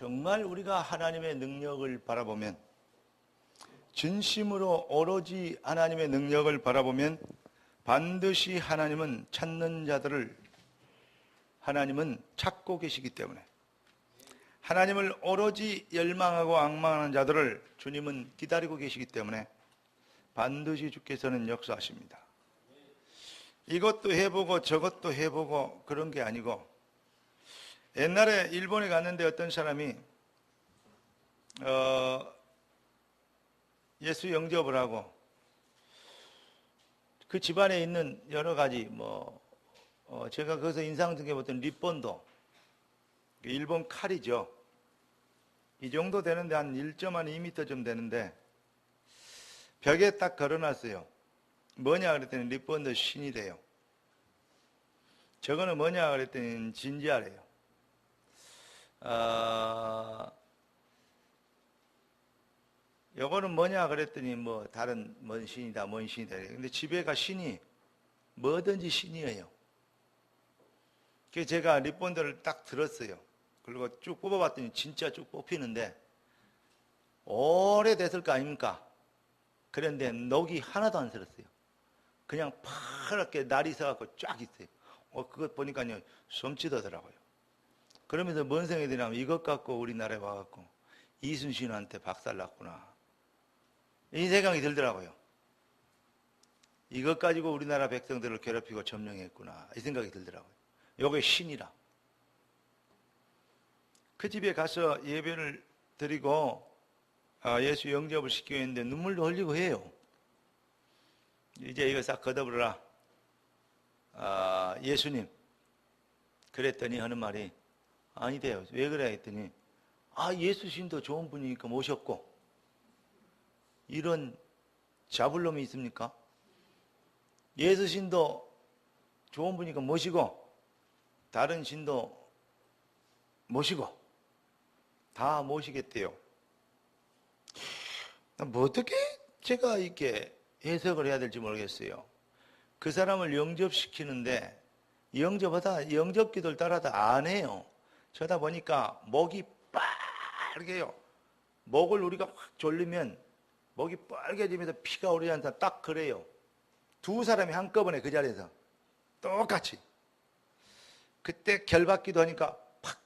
정말 우리가 하나님의 능력을 바라보면, 진심으로 오로지 하나님의 능력을 바라보면 반드시 하나님은 찾는 자들을 하나님은 찾고 계시기 때문에, 하나님을 오로지 열망하고 앙망하는 자들을 주님은 기다리고 계시기 때문에 반드시 주께서는 역사하십니다. 이것도 해보고 저것도 해보고 그런 게 아니고, 옛날에 일본에 갔는데 어떤 사람이 예수 영접을 하고 그 집안에 있는 여러 가지 제가 거기서 인상 깊게 봤던 리본도, 일본 칼이죠. 이 정도 되는데 한 1.2m 좀 되는데 벽에 딱 걸어놨어요. 뭐냐 그랬더니 리본도 신이래요. 저거는 뭐냐 그랬더니 진지하래요. 요거는 뭐냐 그랬더니 다른 뭔 신이다 뭔 신이다. 근데 집에가 신이 뭐든지 신이에요. 그래서 제가 리본들을 딱 들었어요. 그리고 쭉 뽑아봤더니 진짜 쭉 뽑히는데 오래됐을 거 아닙니까? 그런데 녹이 하나도 안 슬었어요. 그냥 파랗게 날이 서갖고 쫙 있어요. 그것 보니까요 섬찟하더라고요. 그러면서 뭔 생각이 드냐면, 이것 갖고 우리나라에 와갖고 이순신한테 박살났구나, 이 생각이 들더라고요. 이것 가지고 우리나라 백성들을 괴롭히고 점령했구나, 이 생각이 들더라고요. 요게 신이라. 그 집에 가서 예배를 드리고 예수 영접을 시키고 있는데 눈물도 흘리고 해요. 이제 이거 싹 걷어버려라, 예수님. 그랬더니 하는 말이, 아니대요. 왜 그래 했더니, 예수 신도 좋은 분이니까 모셨고, 이런 잡을 놈이 있습니까? 예수 신도 좋은 분이니까 모시고, 다른 신도 모시고, 다 모시겠대요. 어떻게 제가 이렇게 해석을 해야 될지 모르겠어요. 그 사람을 영접시키는데, 영접 기도를 따라다 안 해요. 저다 보니까 목이 빨개요. 목을 우리가 확 졸리면 목이 빨개지면서 피가 오르지 않다, 딱 그래요. 두 사람이 한꺼번에 그 자리에서 똑같이. 그때 결박기도 하니까 팍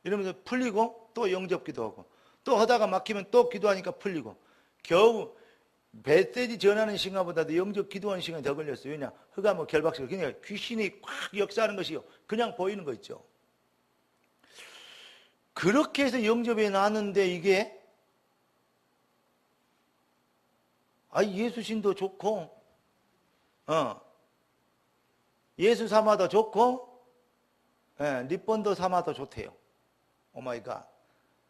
이러면서 풀리고, 또 영접기도 하고, 또 하다가 막히면 또 기도하니까 풀리고, 겨우 메시지 전하는 시간보다도 영접 기도하는 시간이 더 걸렸어요. 왜냐? 흑암을 결박시키고 그냥 귀신이 확 역사하는 것이요, 그냥 보이는 거 있죠. 그렇게 해서 영접에 나왔는데, 이게 예수 신도 좋고, 예수 삼아도 좋고, 리본도 삼아도 좋대요. 오마이갓.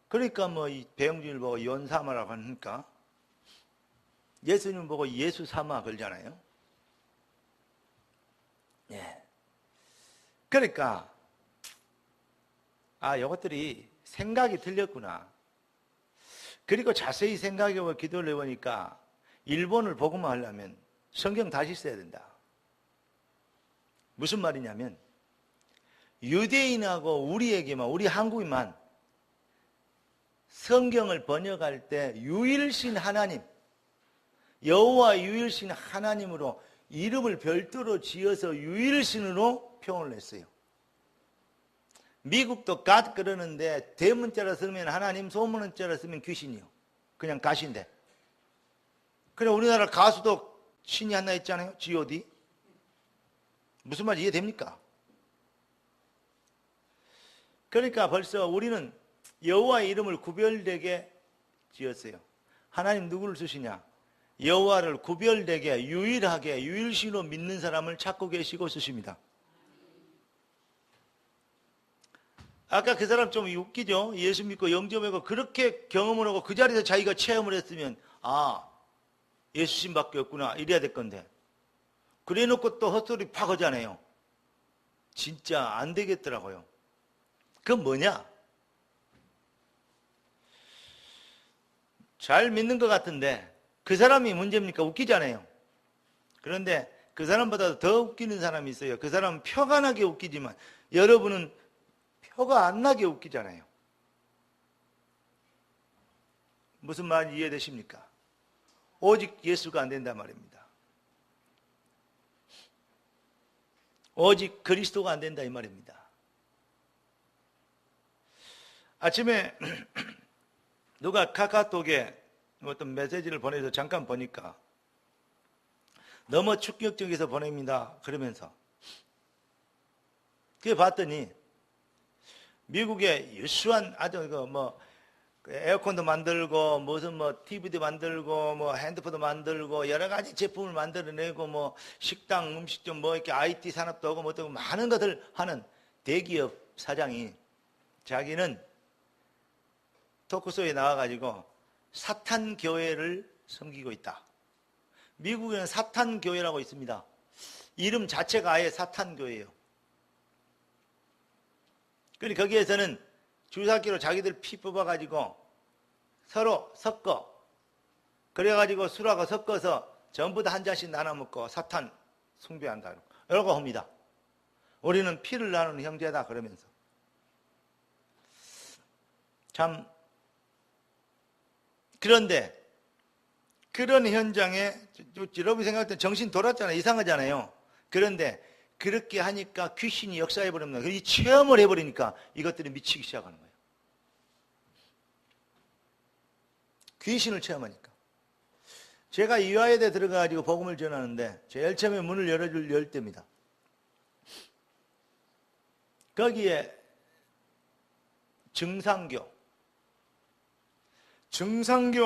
그러니까 이 배영준을 보고 연삼아라고 하니까 예수님 보고 예수 삼아 그러잖아요. 예. 그러니까 이것들이 생각이 틀렸구나. 그리고 자세히 생각해보고 기도를 해보니까 일본을 복음화 하려면 성경 다시 써야 된다. 무슨 말이냐면, 유대인하고 우리에게만, 우리 한국인만 성경을 번역할 때 유일신 하나님, 여호와 유일신 하나님으로 이름을 별도로 지어서 유일신으로 표현을 했어요. 미국도 God 그러는데 대문자로 쓰면 하나님, 소문자로 쓰면 귀신이요. 그냥 가시인데. 그래, 우리나라 가수도 신이 하나 있잖아요. G.O.D. 무슨 말인지 이해됩니까? 그러니까 벌써 우리는 여호와의 이름을 구별되게 지었어요. 하나님 누구를 쓰시냐? 여호와를 구별되게, 유일하게, 유일신으로 믿는 사람을 찾고 계시고 쓰십니다. 아까 그 사람 좀 웃기죠? 예수 믿고 영접하고 그렇게 경험을 하고 그 자리에서 자기가 체험을 했으면, 예수님밖에 없구나, 이래야 될 건데, 그래 놓고 또 헛소리 팍 하잖아요. 진짜 안 되겠더라고요. 그건 뭐냐? 잘 믿는 것 같은데 그 사람이 문제입니까? 웃기잖아요. 그런데 그 사람보다 더 웃기는 사람이 있어요. 그 사람은 표가 나게 웃기지만 여러분은 표가 안 나게 웃기잖아요. 무슨 말인지 이해되십니까? 오직 예수가 안 된단 말입니다. 오직 그리스도가 안 된다 이 말입니다. 아침에 누가 카카오톡에 어떤 메시지를 보내서 잠깐 보니까 너무 충격적이어서 보냅니다. 그러면서 그게 봤더니 미국의 유수한 아주 에어컨도 만들고 무슨 TV도 만들고 핸드폰도 만들고 여러 가지 제품을 만들어내고 식당 음식점 이렇게 IT 산업도 하고 어떤 많은 것을 하는 대기업 사장이 자기는 토크쇼에 나와가지고 사탄 교회를 섬기고 있다. 미국에는 사탄 교회라고 있습니다. 이름 자체가 아예 사탄 교회예요. 그러니까 거기에서는 주사기로 자기들 피 뽑아가지고 서로 섞어. 그래가지고 술하고 섞어서 전부 다 한 잔씩 나눠 먹고 사탄 숭배한다. 이러고 합니다. 우리는 피를 나누는 형제다. 그러면서. 참, 그런데 그런 현장에 여러분이 생각할 때 정신 돌았잖아요. 이상하잖아요. 그런데 그렇게 하니까 귀신이 역사해버립니다. 이 체험을 해버리니까 이것들이 미치기 시작하는 거예요. 귀신을 체험하니까. 제가 이화여대 들어가가지고 복음을 전하는데 제일 처음에 문을 열 때입니다. 거기에 증상교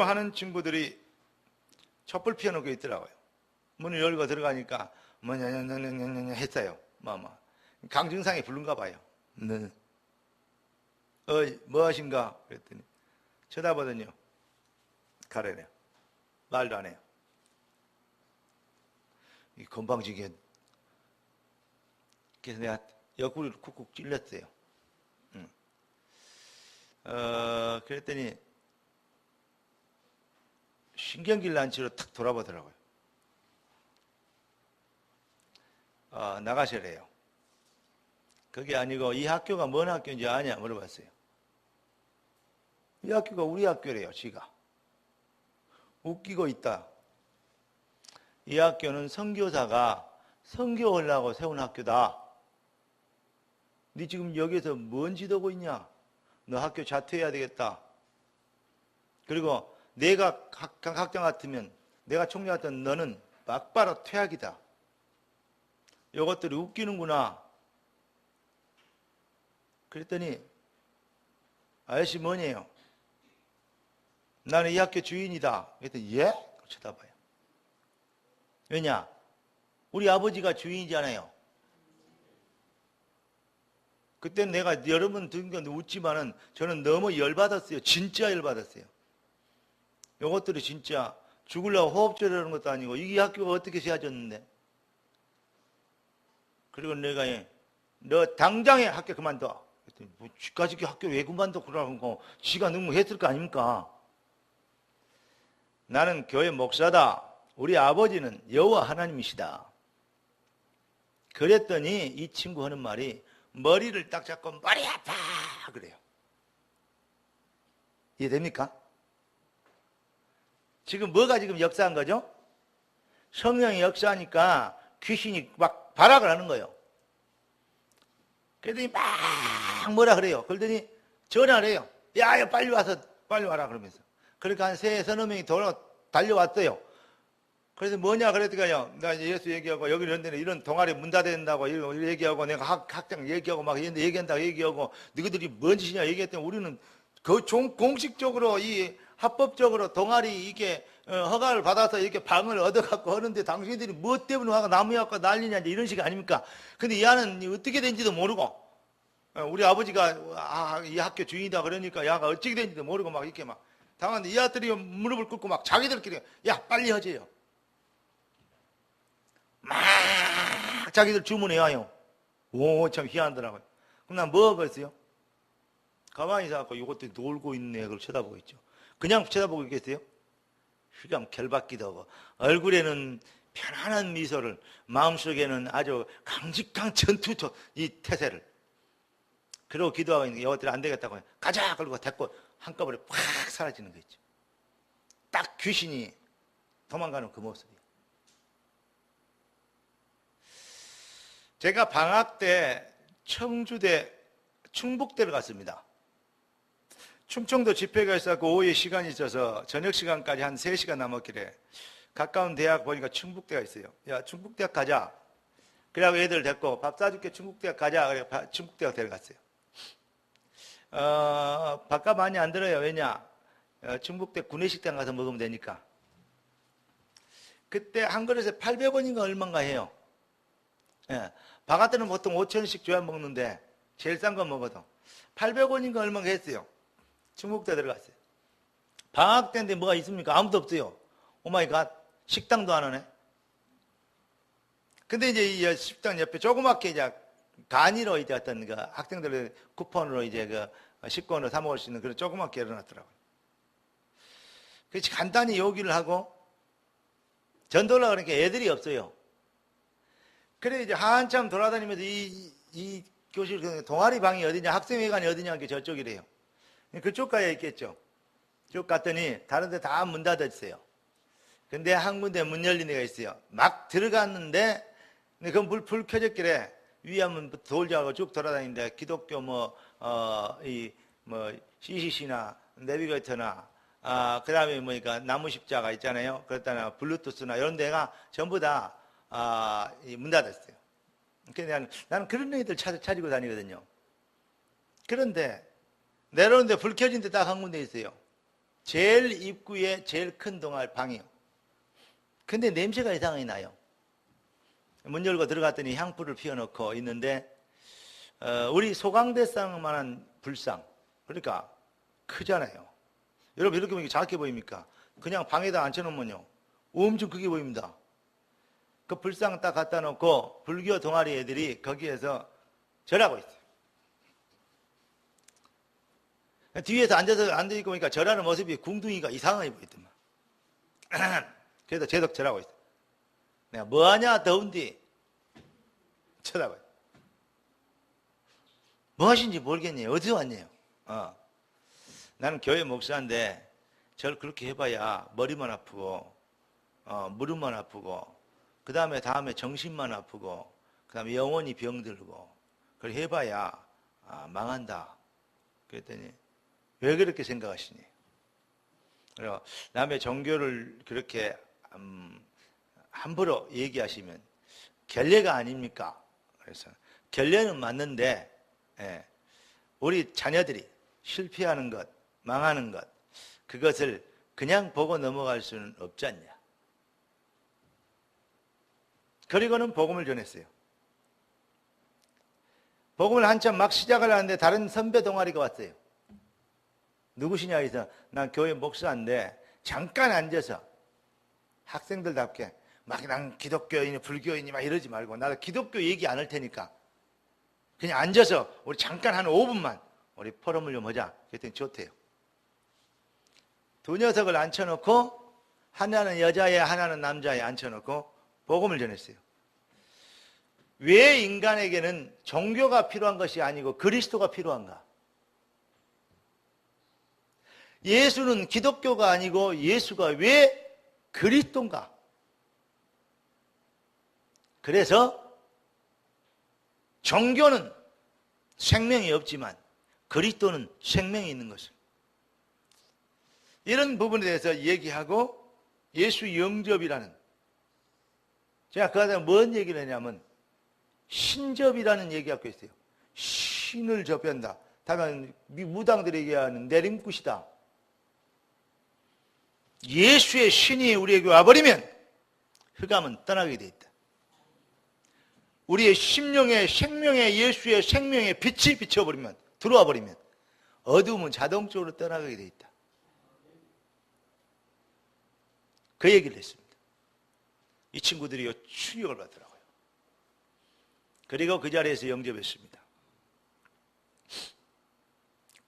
하는 친구들이 촛불 피워놓고 있더라고요. 문을 열고 들어가니까 했어요. 강증상이 부른가 봐요. 네. 뭐 하신가? 그랬더니 쳐다보더니요. 가래네요. 말도 안 해요. 이 건방지게. 그래서 내가 옆구리를 쿡쿡 찔렸어요. 그랬더니 신경질 난치로 탁 돌아보더라고요. 나가시래요. 그게 아니고 이 학교가 뭔 학교인지 아냐 물어봤어요. 이 학교가 우리 학교래요. 지가. 웃기고 있다. 이 학교는 선교사가 선교하려고 세운 학교다. 네 지금 여기서 뭔 짓하고 있냐? 너 학교 자퇴해야 되겠다. 그리고 내가 학장 같으면 내가 총리 같은 너는 막바로 퇴학이다. 이것들이 웃기는구나. 그랬더니 아저씨 뭐냐요? 나는 이 학교 주인이다. 그랬더니 예? 쳐다봐요. 왜냐? 우리 아버지가 주인이잖아요. 그때는 내가 여러분 듣는 건 웃지만은 저는 너무 열받았어요. 진짜 열받았어요. 이것들이 진짜 죽으려고 호흡조리하는 것도 아니고 이 학교가 어떻게 세워졌는데. 그리고 내가 너 당장에 학교 그만둬. 그랬더니 뭐 지까지 학교 왜 그만둬 그러고 지가 너무 했을 거 아닙니까? 나는 교회 목사다. 우리 아버지는 여호와 하나님이시다. 그랬더니 이 친구 하는 말이 머리를 딱 잡고 머리 아파 그래요. 이해됩니까? 지금 뭐가 지금 역사한 거죠? 성령이 역사하니까 귀신이 막 발악을 하는 거예요. 그랬더니 막 뭐라 그래요. 그러더니 전화를 해요. 야, 빨리 와라 그러면서. 그러니까 한 서너 명이 달려왔어요. 그래서 뭐냐 그랬더니요. 나 이제 예수 얘기하고 여기 이런 데는 이런 동아리 문 닫아야 된다고 얘기하고 내가 학장 얘기하고 막 얘기한다고 얘기하고 너희들이 뭔 짓이냐 얘기했더니 우리는 그 공식적으로 이 합법적으로 동아리 이게 허가를 받아서 이렇게 방을 얻어갖고 하는데 당신들이 뭐 때문에 화가 나무야고 난리냐 이런 식 아닙니까? 근데 이 아는 어떻게 된지도 모르고 우리 아버지가 이 학교 주인이다 그러니까 야가 어떻게 된지도 모르고 막 이렇게 막 당하는데 이 아들이 무릎을 꿇고 막 자기들끼리 야 빨리 하재요. 막 자기들 주문해와요. 오 참 희한하더라고요. 그럼 난 뭐 하고 있어요? 가만히 있어갖고 이것도 놀고 있네 그걸 쳐다보고 있죠. 그냥 쳐다보고 있겠어요? 휘감 결받기도 하고 얼굴에는 편안한 미소를 마음속에는 아주 강직한 전투 이 태세를 그러고 기도하고 있는 게 이것들이 안 되겠다고 가자 그러고 데리고 한꺼번에 팍 사라지는 거 있죠. 딱 귀신이 도망가는 그 모습이에요. 제가 방학 때 청주대, 충북대를 갔습니다. 충청도 집회가 있었고 오후에 시간이 있어서 저녁 시간까지 한 3시간 남았길래 가까운 대학 보니까 충북대가 있어요. 야, 충북대학 가자. 그래갖고 애들 데리고 밥 사줄게, 충북대학 가자. 그래 충북대학 데려갔어요. 밥값 많이 안 들어요. 왜냐? 충북대 구내식당 가서 먹으면 되니까. 그때 한 그릇에 800원인가 얼마인가 해요. 예. 방학 때는 보통 5,000원씩 줘야 먹는데 제일 싼 거 먹어도 800원인가 얼마인가 했어요. 충북대 들어갔어요. 방학 때인데 뭐가 있습니까? 아무도 없어요. 오마이갓, 식당도 안 하네. 근데 이제 이 식당 옆에 조그맣게 이제 간이로 이제 어떤 그 학생들 쿠폰으로 이제 그 식권으로 사 먹을 수 있는 그런 조그맣게 열어놨더라고요. 그래서 간단히 요기를 하고 전도를 그러니까 애들이 없어요. 그래 이제 한참 돌아다니면서 이 교실 동아리 방이 어디냐, 학생회관이 어디냐 하는 게 저쪽이래요. 그쪽 가야 있겠죠. 쭉 갔더니 다른 데 다 문 닫아 있어요. 근데 한 군데 문 열린 데가 있어요. 막 들어갔는데 그 불 켜졌길래 위에 한번 돌자고 쭉 돌아다니는데 기독교 CCC나 내비게이터나 그 다음에 뭐니까 나무 십자가 있잖아요. 그렇다나 블루투스나 이런 데가 전부 다 문 닫았어요. 그래서 나는 그런 애들 찾고 다니거든요. 그런데 내려오는데 불 켜진 데 딱 한 군데 있어요. 제일 입구에 제일 큰 동아리 방이요. 근데 냄새가 이상하게 나요. 문 열고 들어갔더니 향불을 피워놓고 있는데 우리 소강대상만한 불상, 그러니까 크잖아요. 여러분 이렇게 보니까 작게 보입니까? 그냥 방에다 앉혀놓으면요 엄청 크게 보입니다. 그 불상 딱 갖다 놓고 불교 동아리 애들이 거기에서 절하고 있어요. 뒤에서 앉아있고 보니까 절하는 모습이 궁둥이가 이상하게 보이더만. 그래서 계속 절하고 있어요. 내가 뭐하냐 더운디 쳐다봐요. 뭐 하신지 모르겠네요. 어디서 왔네요. 나는 교회 목사인데 절 그렇게 해봐야 머리만 아프고 무릎만 아프고 그 다음에 정신만 아프고 그 다음에 영혼이 병들고 그걸 해봐야 망한다. 그랬더니 왜 그렇게 생각하시니? 그리고 남의 종교를 그렇게 함부로 얘기하시면 결례가 아닙니까? 그래서 결례는 맞는데 우리 자녀들이 실패하는 것, 망하는 것, 그것을 그냥 보고 넘어갈 수는 없지 않냐. 그리고는 복음을 전했어요. 복음을 한참 막 시작을 하는데 다른 선배 동아리가 왔어요. 누구시냐 해서 난 교회 목사인데 잠깐 앉아서 학생들답게 막 난 기독교인이 불교인이 막 이러지 말고 나도 기독교 얘기 안 할 테니까 그냥 앉아서 우리 잠깐 한 5분만 우리 포럼을 좀 하자. 그랬더니 좋대요. 두 녀석을 앉혀놓고 하나는 여자애 하나는 남자애 앉혀놓고 복음을 전했어요. 왜 인간에게는 종교가 필요한 것이 아니고 그리스도가 필요한가? 예수는 기독교가 아니고 예수가 왜 그리스도인가? 그래서 종교는 생명이 없지만 그리스도는 생명이 있는 것을 이런 부분에 대해서 얘기하고 예수 영접이라는 제가 그 다음에 뭔 얘기를 했냐면 신접이라는 얘기하고 있어요. 신을 접한다. 다만 무당들이 얘기하는 내림굿이다. 예수의 신이 우리에게 와버리면 흑암은 떠나게 돼 있다. 우리의 심령의 생명의 예수의 생명의 빛이 비춰버리면 들어와 버리면 어두움은 자동적으로 떠나게 돼 있다. 그 얘기를 했습니다. 이 친구들이 충격을 받더라고요. 그리고 그 자리에서 영접했습니다.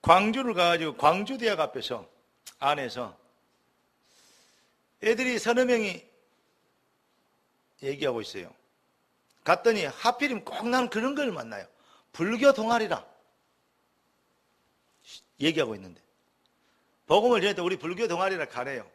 광주를 가가지고 광주대학 앞에서 안에서 애들이 서너 명이 얘기하고 있어요. 갔더니 하필이면 꼭 난 그런 걸 만나요. 불교 동아리라 얘기하고 있는데 복음을 전할 때 우리 불교 동아리라 가래요.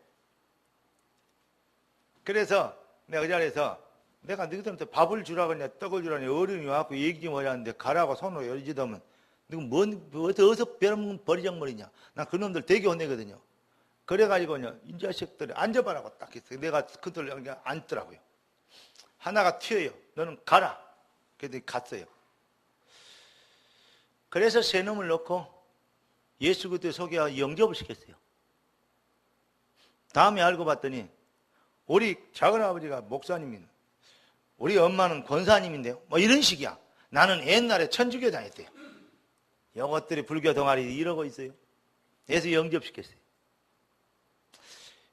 그래서 내가 그 자리에서 내가 너희들한테 밥을 주라고 했냐 떡을 주라고 했냐 어른이 와갖고 얘기 좀 하자는데 가라고 손으로 열지더면 너가 어디서 배는 버리장머리냐. 난 그놈들 되게 혼내거든요. 그래가지고요 이 자식들이 앉아봐라고 딱 했어요. 내가 그들 그냥 앉더라고요. 하나가 튀어요. 너는 가라. 그랬더니 갔어요. 그래서 세 놈을 놓고 예수 그리스도 소개하고 영접을 시켰어요. 다음에 알고 봤더니 우리 작은아버지가 목사님이네. 우리 엄마는 권사님인데요. 뭐 이런 식이야. 나는 옛날에 천주교 다녔대요. 이것들이 불교 동아리 이러고 있어요. 그래서 영접시켰어요.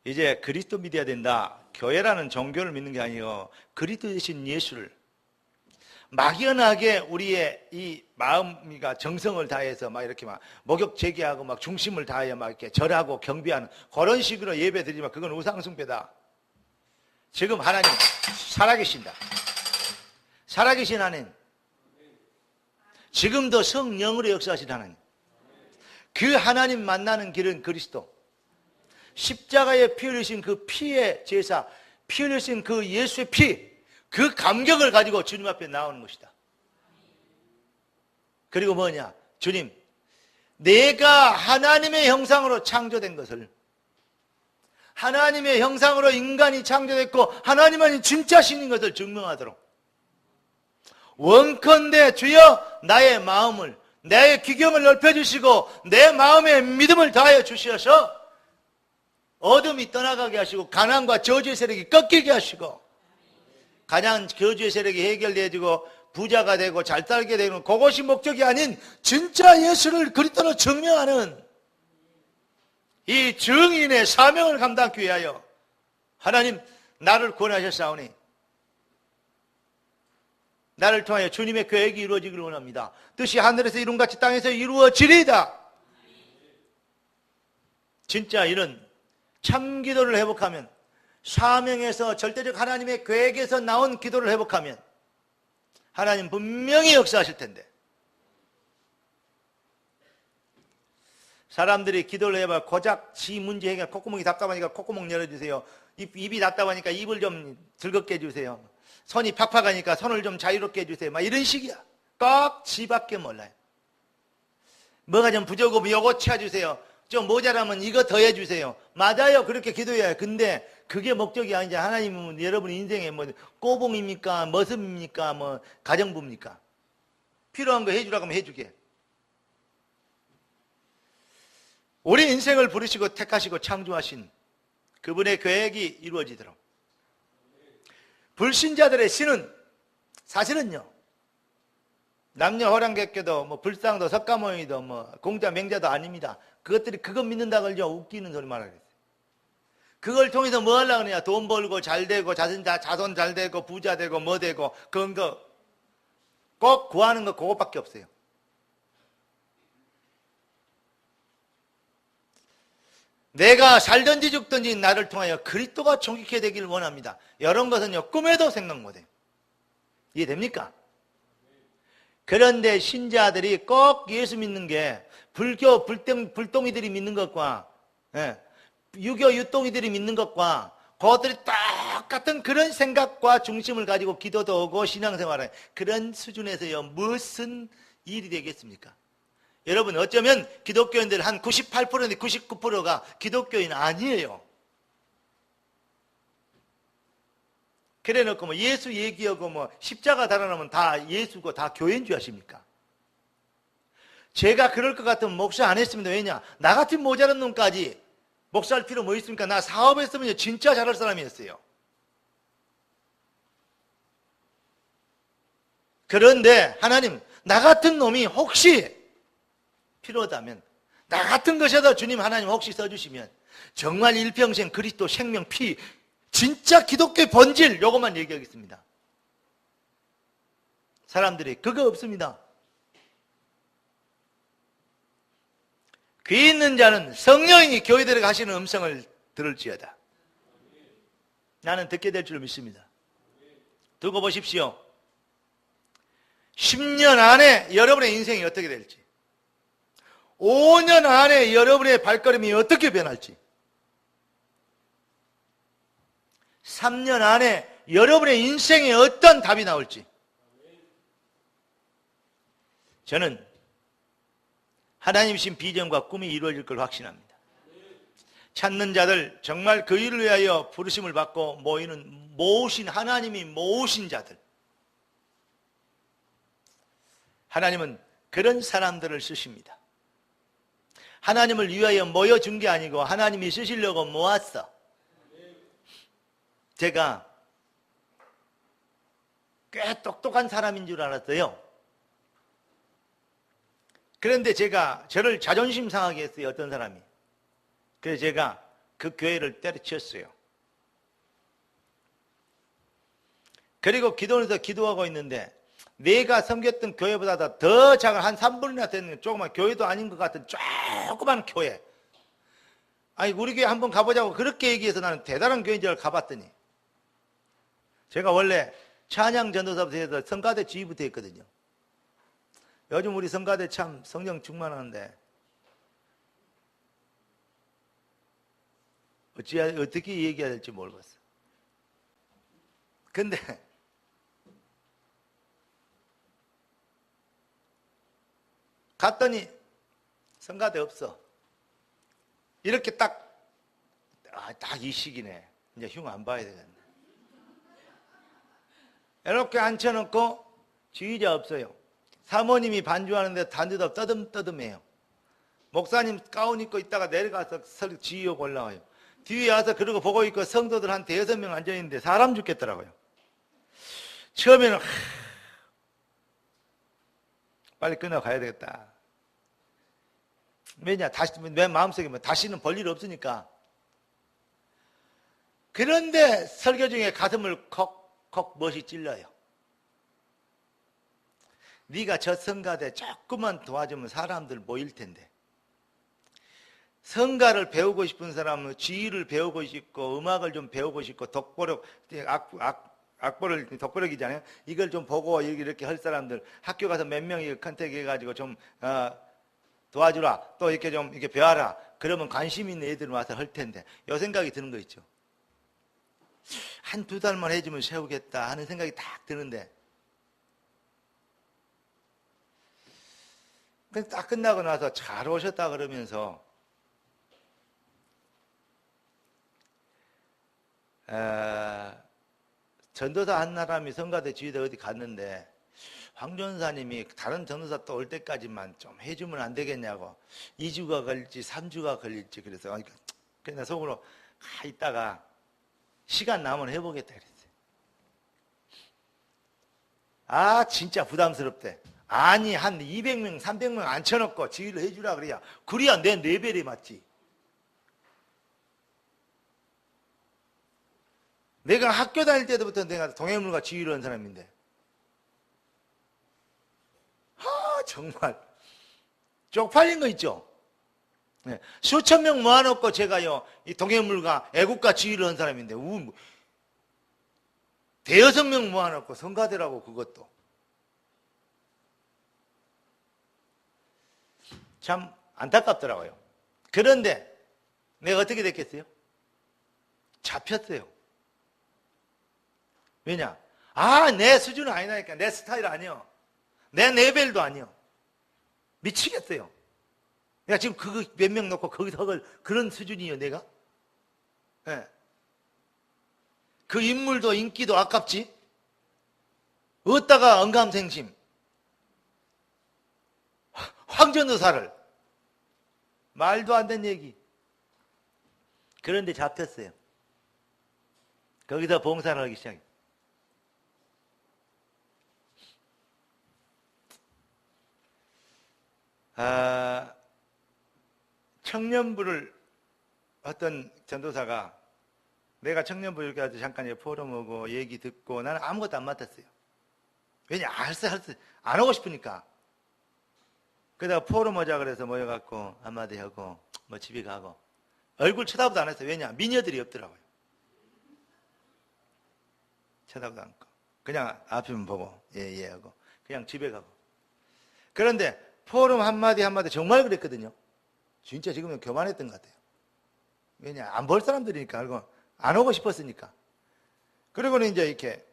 이제 그리스도 믿어야 된다. 교회라는 종교를 믿는 게 아니에요. 그리스도 대신 예수를 막연하게 우리의 이 마음이가 정성을 다해서 막 이렇게 막 목욕 제기하고 막 중심을 다해 막 이렇게 절하고 경배하는 그런 식으로 예배 드리지만 그건 우상숭배다. 지금 하나님 살아계신다. 살아계신 하나님. 지금도 성령으로 역사하신 하나님. 그 하나님 만나는 길은 그리스도. 십자가에 피 흘리신 그 피의 제사, 피 흘리신 그 예수의 피, 그 감격을 가지고 주님 앞에 나오는 것이다. 그리고 뭐냐? 주님, 내가 하나님의 형상으로 창조된 것을, 하나님의 형상으로 인간이 창조됐고 하나님만이 진짜 신인 것을 증명하도록 원컨대 주여 나의 마음을, 나의 귀경을 넓혀주시고 내 마음에 믿음을 다하여 주셔서 어둠이 떠나가게 하시고 가난과 저주의 세력이 꺾이게 하시고 가난 저주의 세력이 해결되어지고 부자가 되고 잘 살게 되는 그것이 목적이 아닌 진짜 예수를 그리스도로 증명하는 이 증인의 사명을 감당하기 위하여 하나님 나를 구원하셨사오니 나를 통하여 주님의 계획이 이루어지기를 원합니다. 뜻이 하늘에서 이룬같이 땅에서 이루어지리이다. 진짜 이런 참 기도를 회복하면, 사명에서 절대적 하나님의 계획에서 나온 기도를 회복하면 하나님 분명히 역사하실 텐데, 사람들이 기도를 해봐 고작 지 문제 해결, 콧구멍이 답답하니까 콧구멍 열어주세요. 입이 답답하니까 입을 좀 즐겁게 해주세요. 손이 팍팍하니까 손을 좀 자유롭게 해주세요. 막 이런 식이야. 꼭 지밖에 몰라요. 뭐가 좀 부족하면 요거 채워주세요. 좀 모자라면 이거 더 해주세요. 맞아요. 그렇게 기도해요. 근데 그게 목적이 아니지. 하나님은 여러분 인생에 뭐 꼬봉입니까? 머슴입니까? 뭐 가정부입니까? 필요한 거 해주라고 하면 해주게. 우리 인생을 부르시고 택하시고 창조하신 그분의 계획이 이루어지도록. 불신자들의 신은 사실은요, 남녀 호랑객교도 뭐 불상도 석가모니도 뭐 공자 맹자도 아닙니다. 그것들이 그거 믿는다 걸죠. 웃기는 소리 말하겠어요. 그걸 통해서 뭐 하려고 그러냐. 돈 벌고 잘 되고 자손 잘 되고 부자 되고 뭐 되고 그런 거 꼭 구하는 거 그것밖에 없어요. 내가 살든지 죽든지 나를 통하여 그리스도가 존귀케 되기를 원합니다. 이런 것은요 꿈에도 생각 못해요. 이해됩니까? 그런데 신자들이 꼭 예수 믿는 게 불교 불똥이들이 믿는 것과 유교 유똥이들이 믿는 것과 그것들이 똑같은 그런 생각과 중심을 가지고 기도도 오고 신앙생활을 그런 수준에서요 무슨 일이 되겠습니까? 여러분 어쩌면 기독교인들 한 98%, 99%가 기독교인 아니에요. 그래 놓고 뭐 예수 얘기하고 뭐 십자가 달아나면 다 예수고 다 교회인 줄 아십니까? 제가 그럴 것 같으면 목사 안 했습니다. 왜냐? 나 같은 모자란 놈까지 목사할 필요 뭐 있습니까? 나 사업했으면 진짜 잘할 사람이었어요. 그런데 하나님, 나 같은 놈이 혹시 필요하다면, 나 같은 것에도 주님 하나님 혹시 써주시면 정말 일평생 그리스도 생명 피 진짜 기독교의 본질 요것만 얘기하겠습니다. 사람들이 그거 없습니다. 귀 있는 자는 성령이 교회들에게 하시는 음성을 들을지어다. 나는 듣게 될 줄 믿습니다. 두고 보십시오. 10년 안에 여러분의 인생이 어떻게 될지, 5년 안에 여러분의 발걸음이 어떻게 변할지, 3년 안에 여러분의 인생에 어떤 답이 나올지 저는 하나님 주신 비전과 꿈이 이루어질 걸 확신합니다. 찾는 자들, 정말 그 일을 위하여 부르심을 받고 모으신 하나님이 모으신 자들, 하나님은 그런 사람들을 쓰십니다. 하나님을 위하여 모여준 게 아니고 하나님이 쓰시려고 모았어. 제가 꽤 똑똑한 사람인 줄 알았어요. 그런데 제가 저를 자존심 상하게 했어요, 어떤 사람이. 그래서 제가 그 교회를 때려치웠어요. 그리고 기도원에서 기도하고 있는데 내가 섬겼던 교회보다 더 작은 한 3분이나 되는 조그만 교회도 아닌 것 같은 조그만 교회. 아니 우리 교회 한번 가보자고 그렇게 얘기해서 나는 대단한 교회인 줄 가봤더니 제가 원래 찬양 전도사부터 해서 성가대 지휘부터 했거든요. 요즘 우리 성가대 참 성령 충만하는데 어떻게 얘기해야 될지 모르겠어. 근데 갔더니 성가대 없어. 이렇게 딱 이 시기네. 이제 흉 안 봐야 되겠네. 이렇게 앉혀놓고 지휘자 없어요. 사모님이 반주하는데 단주도 떠듬떠듬해요. 목사님 가운 입고 있다가 내려가서 지휘하고 올라와요. 뒤에 와서 그러고 보고 있고 성도들 한 5명 앉아있는데 사람 죽겠더라고요. 처음에는 빨리 끝나고 가야 되겠다. 왜냐? 내 마음속에 다시는 볼 일 없으니까. 그런데 설교 중에 가슴을 콕콕 멋이 찔러요. 네가 저 성가대 조금만 도와주면 사람들 모일 텐데. 성가를 배우고 싶은 사람은 지휘를 배우고 싶고 음악을 좀 배우고 싶고 독보력, 악보를 독보력이잖아요. 이걸 좀 보고 이렇게 할 사람들 학교 가서 몇 명이 컨택해가지고 좀 도와주라. 또 이렇게 좀 이렇게 배워라. 그러면 관심 있는 애들은 와서 할 텐데. 이 생각이 드는 거 있죠. 한 2달만 해주면 세우겠다 하는 생각이 딱 드는데. 딱 끝나고 나서 잘 오셨다 그러면서 전도사 한 사람이 성가대 지휘대 어디 갔는데 황 전사님이 다른 전도사 또 올 때까지만 좀 해주면 안 되겠냐고. 2주가 걸릴지 3주가 걸릴지 그래서 그냥 속으로 있다가 시간 나면 해보겠다 그랬어요. 진짜 부담스럽대. 아니 한 200명 300명 앉혀놓고 지휘를 해주라 그래야 내 레벨에 맞지. 내가 학교 다닐 때부터 내가 동해물과 지휘를 한 사람인데 정말 쪽팔린 거 있죠. 네. 수천 명 모아놓고 제가요 이 동해물과 애국가 지휘를 한 사람인데 대여섯 명 모아놓고 성가대라고 그것도 참 안타깝더라고요. 그런데 내가 어떻게 됐겠어요? 잡혔어요. 왜냐? 내 수준은 아니라니까. 내 스타일 아니요. 내 레벨도 아니요. 미치겠어요. 내가 지금 그거 몇 명 놓고 거기서 그런 수준이에요, 내가? 네. 그 인물도 인기도 아깝지? 어디다가 언감생심? 황전도사를. 말도 안 되는 얘기. 그런데 잡혔어요. 거기서 봉사를 하기 시작해요. 청년부를 어떤 전도사가 내가 청년부 이렇게 해서 잠깐 포럼 오고 얘기 듣고 나는 아무것도 안 맡았어요. 왜냐? 안 오고 싶으니까. 그러다가 포럼 오자 그래서 모여갖고 한마디 하고 집에 가고 얼굴 쳐다보도 안 했어요. 왜냐? 미녀들이 없더라고요. 쳐다보도 않고 그냥 앞에만 보고 예 하고 그냥 집에 가고. 그런데 포럼 한마디 정말 그랬거든요. 진짜 지금은 교만했던 것 같아요. 왜냐? 안 볼 사람들이니까 알고 안 오고 싶었으니까. 그리고는 이제 이렇게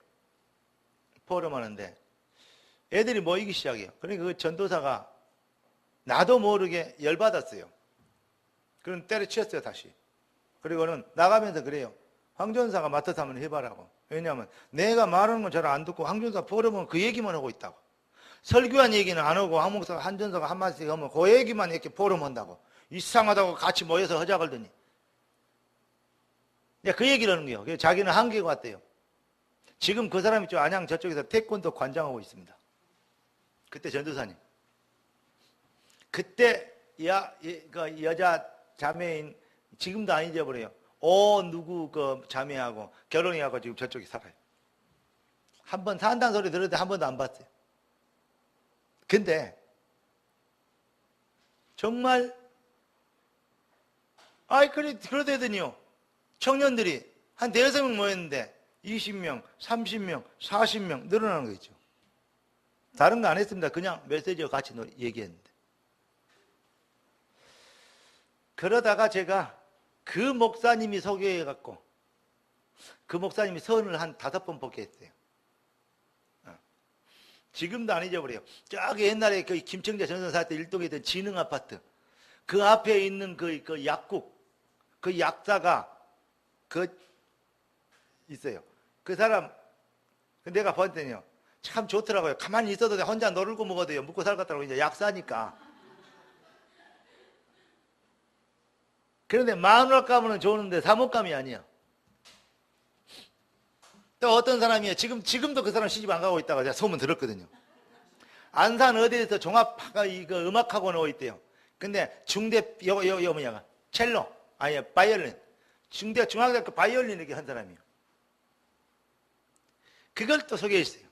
포럼하는데 애들이 모이기 시작해요. 그러니까 그 전도사가 나도 모르게 열받았어요. 그럼 때려치웠어요, 다시. 그리고는 나가면서 그래요. 황 전사가 맡아서 한번 해봐라고. 왜냐하면 내가 말하는 건 잘 안 듣고 황 전사 포럼은 그 얘기만 하고 있다고. 설교한 얘기는 안 하고 황 목사가 한 전사가 한마디씩 하면 그 얘기만 이렇게 포럼한다고. 이상하다고 같이 모여서 허자 걸더니. 그 얘기를 하는 거예요. 자기는 한계가 왔대요. 지금 그 사람이 저 안양 저쪽에서 태권도 관장하고 있습니다. 그때 전도사님. 그때 그 여자 자매인 지금도 안 잊어버려요. 누구 그 자매하고 결혼해하고 지금 저쪽에 살아요. 한 번 산다는 소리 들었는데 한 번도 안 봤어요. 근데 정말 그러더니요. 청년들이 한 4-6명 모였는데 20명, 30명, 40명 늘어나는 거 있죠. 다른 거 안 했습니다. 그냥 메시지와 같이 얘기했는데. 그러다가 제가 그 목사님이 소개해갖고 그 목사님이 선을 한 5번 뽑게 했어요. 지금도 안 잊어버려요. 저기 옛날에 그 김청자 전선사 때 일동했던 진흥아파트 그 앞에 있는 그 약국 그 약사가 있어요. 그 사람 내가 봤더니요. 참 좋더라고요. 가만히 있어도 혼자 노르고 먹어도요. 먹고 살겠다고 이제 약사니까. 그런데 마누라감은 좋은데 사모감이 아니야. 또 어떤 사람이에요. 지금도 그 사람 시집 안 가고 있다가 제가 소문 들었거든요. 안산 어디에서 이거 음악학원 오고 있대요. 근데 중대 뭐냐 첼로 아니 바이올린 중학교 바이올린 이렇게 한 사람이에요. 그걸 또 소개했어요.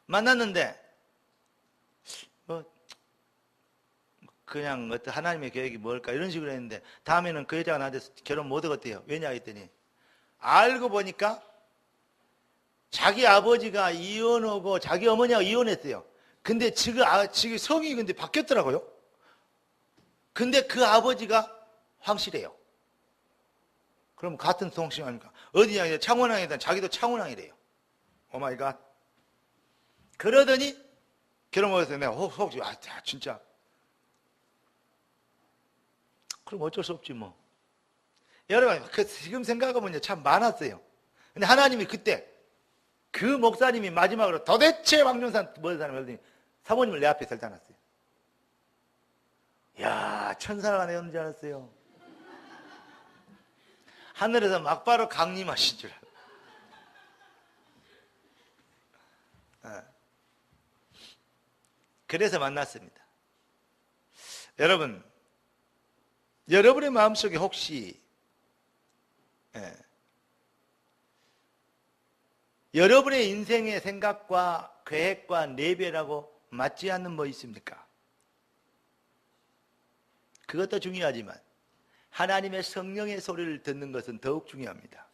만났는데 그냥 어떤 하나님의 계획이 뭘까 이런 식으로 했는데 다음에는 그 여자가 나한테 결혼 못 하겠대요. 왜냐 했더니 알고 보니까 자기 아버지가 이혼하고 자기 어머니하고 이혼했어요. 근데 지금 성이 근데 바뀌었더라고요. 근데 그 아버지가 황씨래요. 그럼 같은 성씨 아닙니까? 어디냐 창원항이다. 자기도 창원항이래요. 오마이갓. 그러더니 결혼 못했어요. 내가 혹시 진짜 그럼 어쩔 수 없지 뭐. 여러분 지금 생각해보면 참 많았어요. 근데 하나님이 그때 그 목사님이 마지막으로 도대체 왕중산 뭐 사람이 그러더니 사모님을 내 앞에 설다 놨어요. 이야 천사가 내었는 줄 알았어요. 하늘에서 막바로 강림하신 줄 알았어요. 그래서 만났습니다. 여러분의 마음속에 혹시 여러분의 인생의 생각과 계획과 내배라고 맞지 않는 뭐 있습니까? 그것도 중요하지만 하나님의 성령의 소리를 듣는 것은 더욱 중요합니다.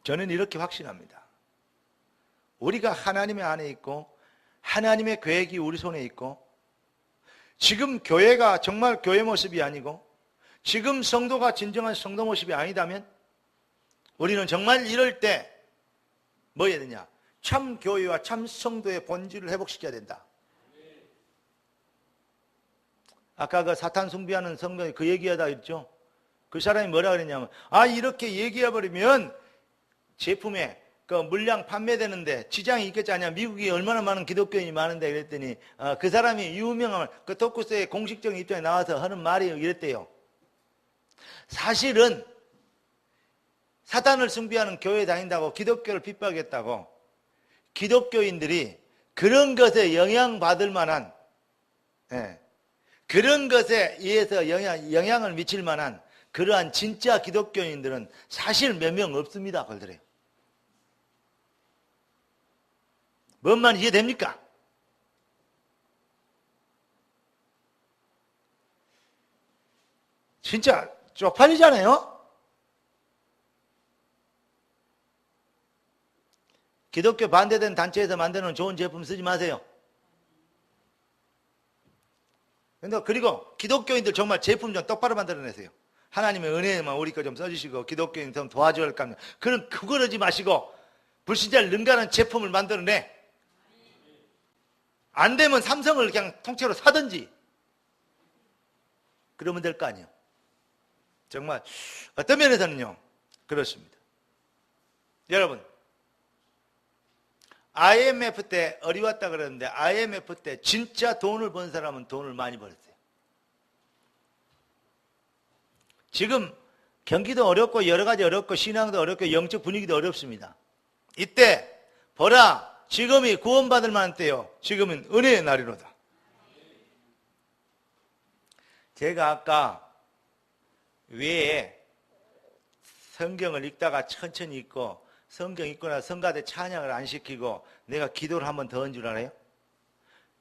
저는 이렇게 확신합니다. 우리가 하나님의 안에 있고 하나님의 계획이 우리 손에 있고 지금 교회가 정말 교회 모습이 아니고 지금 성도가 진정한 성도 모습이 아니다면 우리는 정말 이럴 때 뭐 해야 되냐? 참 교회와 참 성도의 본질을 회복시켜야 된다. 아까 그 사탄 숭배하는 성도이 그 얘기하다 했죠. 그 사람이 뭐라 그랬냐면 이렇게 얘기해버리면 제품에 그 물량 판매되는데 지장이 있겠지 않냐. 미국이 얼마나 많은 기독교인이 많은데 그랬더니 그 사람이 유명한 그 토크쇼의 공식적인 입장에 나와서 하는 말이 이랬대요. 사실은 사탄을 숭배하는 교회에 다닌다고 기독교를 핍박했다고 기독교인들이 그런 것에 영향받을 만한 그런 것에 의해서 영향을 미칠 만한 그러한 진짜 기독교인들은 사실 몇 명 없습니다. 그러더래요. 뭔 말인지 이해됩니까? 진짜 쪽팔리잖아요. 기독교 반대된 단체에서 만드는 좋은 제품 쓰지 마세요. 그리고 기독교인들 정말 제품 좀 똑바로 만들어내세요. 하나님의 은혜만 우리 거 좀 써주시고 기독교인 좀 도와줘야 할 겁니다. 그러지 마시고 불신자를 능가하는 제품을 만들어내. 안 되면 삼성을 그냥 통째로 사든지 그러면 될 거 아니에요. 정말 어떤 면에서는요 그렇습니다. 여러분 IMF 때 어려웠다 그러는데 IMF 때 진짜 돈을 번 사람은 돈을 많이 벌었어요. 지금 경기도 어렵고 여러 가지 어렵고 신앙도 어렵고 영적 분위기도 어렵습니다. 이때 보라 지금이 구원받을 만한 때요. 지금은 은혜의 날이로다. 제가 아까 외에 성경을 읽다가 천천히 읽고 성경 읽고 나서 성가대 찬양을 안 시키고 내가 기도를 한 번 더 한 줄 알아요?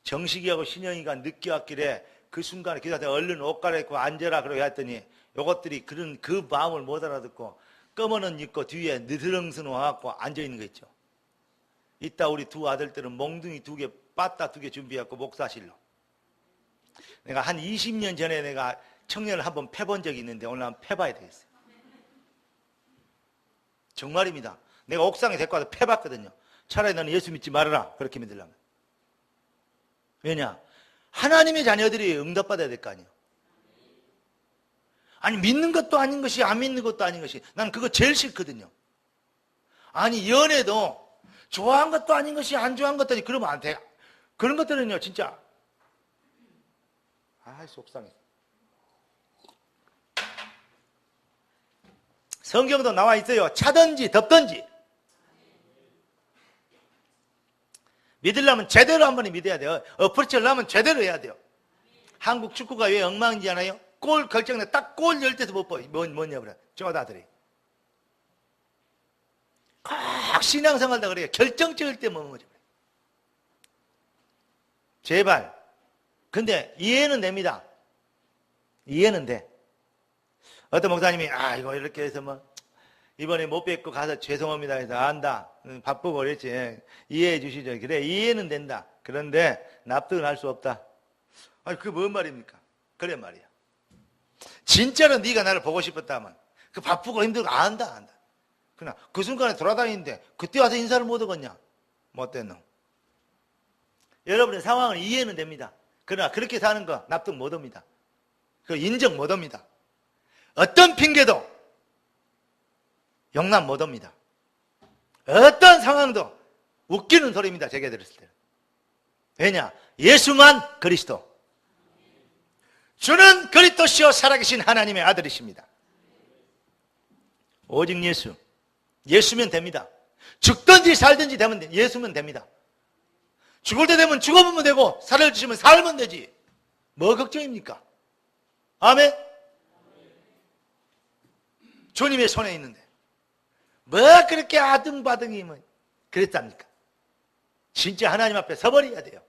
정식이하고 신영이가 늦게 왔길래 그 순간에 기도할 얼른 옷 갈아입고 앉아라 그러고 했더니 요것들이 그 마음을 못 알아듣고 검은 옷 입고 뒤에 느드렁스는 와갖고 앉아있는 거 있죠. 이따 우리 두 아들들은 몽둥이 2개 빠따 2개 준비해갖고 목사실로. 내가 한 20년 전에 내가 청년을 한번 패본 적이 있는데 오늘 한번 패봐야 되겠어요. 정말입니다. 내가 옥상에 데리고 와서 패봤거든요. 차라리 너는 예수 믿지 말아라. 그렇게 믿으려면. 왜냐? 하나님의 자녀들이 응답받아야 될 거 아니에요. 아니 믿는 것도 아닌 것이 안 믿는 것도 아닌 것이 난 그거 제일 싫거든요. 아니 연애도 좋아한 것도 아닌 것이 안 좋아한 것도 아니 그러면 안 돼. 그런 것들은요 진짜 속상해. 성경도 나와 있어요. 차든지 덥든지 믿으려면 제대로 한 번에 믿어야 돼요. 엎으려면 제대로 해야 돼요. 한국 축구가 왜 엉망인지 알아요? 골 결정돼 딱 골 열 때도 못 봐. 뭐냐 그래. 저 아들이 꼭 신앙생활다 그래요. 결정적일 때 머무르죠. 제발. 근데 이해는 됩니다. 이해는 돼. 어떤 목사님이 이거 이렇게 해서 뭐 이번에 못 뵙고 가서 죄송합니다 해서 안다. 바쁘고 그랬지. 이해해 주시죠. 그래 이해는 된다. 그런데 납득은 할 수 없다. 그게 뭔 말입니까? 그래 말이야. 진짜로 네가 나를 보고 싶었다면 그 바쁘고 힘들고 안다. 그러나 그 순간에 돌아다니는데 그때 와서 인사를 못 하겠냐? 못됐노. 여러분의 상황을 이해는 됩니다. 그러나 그렇게 사는 거 납득 못 합니다. 그 인정 못 합니다. 어떤 핑계도 용납 못 합니다. 어떤 상황도 웃기는 소리입니다. 제게 들었을 때는. 왜냐? 예수만 그리스도. 주는 그리스도시요 살아계신 하나님의 아들이십니다. 오직 예수. 예수면 됩니다. 죽든지 살든지 되면 돼. 예수면 됩니다. 죽을 때 되면 죽어보면 되고 살아주시면 살면 되지. 뭐 걱정입니까? 아멘? 주님의 손에 있는데 뭐 그렇게 아등바등이 뭐 그랬답니까? 진짜 하나님 앞에 서버려야 돼요.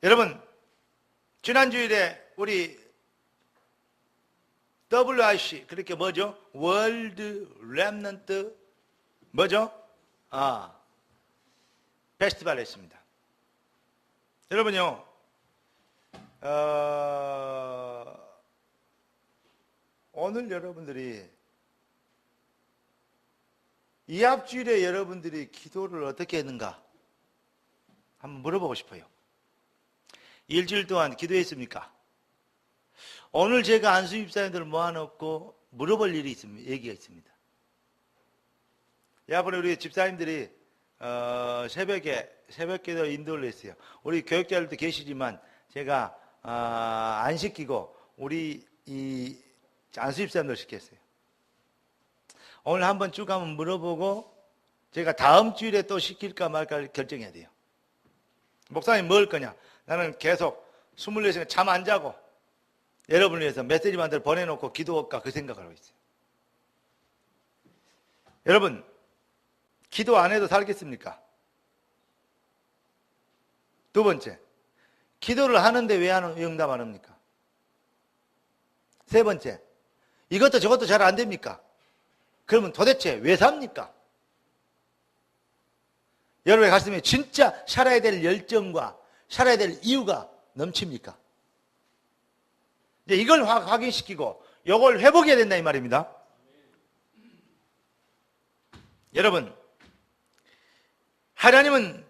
여러분 지난주일에 우리 WIC 그렇게 뭐죠? 월드 렘넌트 뭐죠? 페스티벌 했습니다. 여러분요 오늘 여러분들이 이 앞주일에 여러분들이 기도를 어떻게 했는가 한번 물어보고 싶어요. 일주일 동안 기도했습니까? 오늘 제가 안수 집사님들을 모아놓고 물어볼 일이 있습니다. 얘기가 있습니다. 이번에 우리 집사님들이 새벽기도 인도를 했어요. 우리 교육자들도 계시지만 제가 안 시키고 우리 이 안수 집사님들 시켰어요. 오늘 한번 쭉 한번 물어보고 제가 다음 주일에 또 시킬까 말까 결정해야 돼요. 목사님 뭐 할 거냐? 나는 계속 24시간 잠 안 자고 여러분을 위해서 메시지 만들어 보내놓고 기도할까 그 생각을 하고 있어요. 여러분 기도 안 해도 살겠습니까? 두 번째, 기도를 하는데 왜 응답 안 합니까? 세 번째, 이것도 저것도 잘 안 됩니까? 그러면 도대체 왜 삽니까? 여러분의 가슴에 진짜 살아야 될 열정과 살아야 될 이유가 넘칩니까? 이제 이걸 확인시키고 요걸 회복해야 된다 이 말입니다. 여러분, 하나님은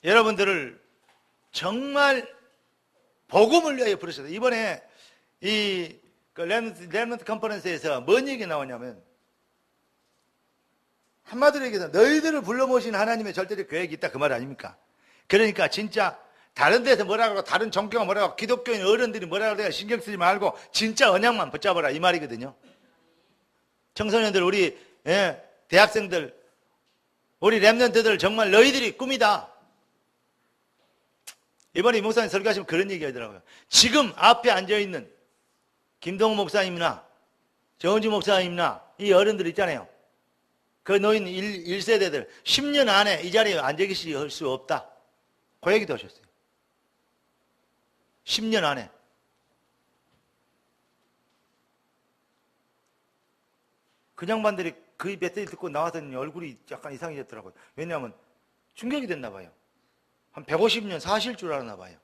여러분들을 정말 복음을 위하여 부르셨어요. 이번에 이 렘넌트 컨퍼런스에서 뭔 얘기 나오냐면, 한마디로 얘기해서 너희들을 불러 모신 하나님의 절대적 계획이 있다 그 말 아닙니까? 그러니까 진짜 다른 데서 뭐라 그러고 다른 종교가 뭐라 그러고 기독교인 어른들이 뭐라 그러고 신경 쓰지 말고 진짜 언약만 붙잡아라 이 말이거든요. 청소년들, 우리 대학생들, 우리 렘넌트들 정말 너희들이 꿈이다. 이번에 목사님 설교하시면 그런 얘기 하더라고요. 지금 앞에 앉아있는 김동호 목사님이나 정은주 목사님이나 이 어른들 있잖아요. 그 노인 1세대들 10년 안에 이 자리에 앉아 계실 수 없다. 그 얘기도 하셨어요. 10년 안에. 그 양반들이 그 메시지 듣고 나왔더니 얼굴이 약간 이상해졌더라고요. 왜냐하면 충격이 됐나 봐요. 한 150년 사실 줄 알았나 봐요.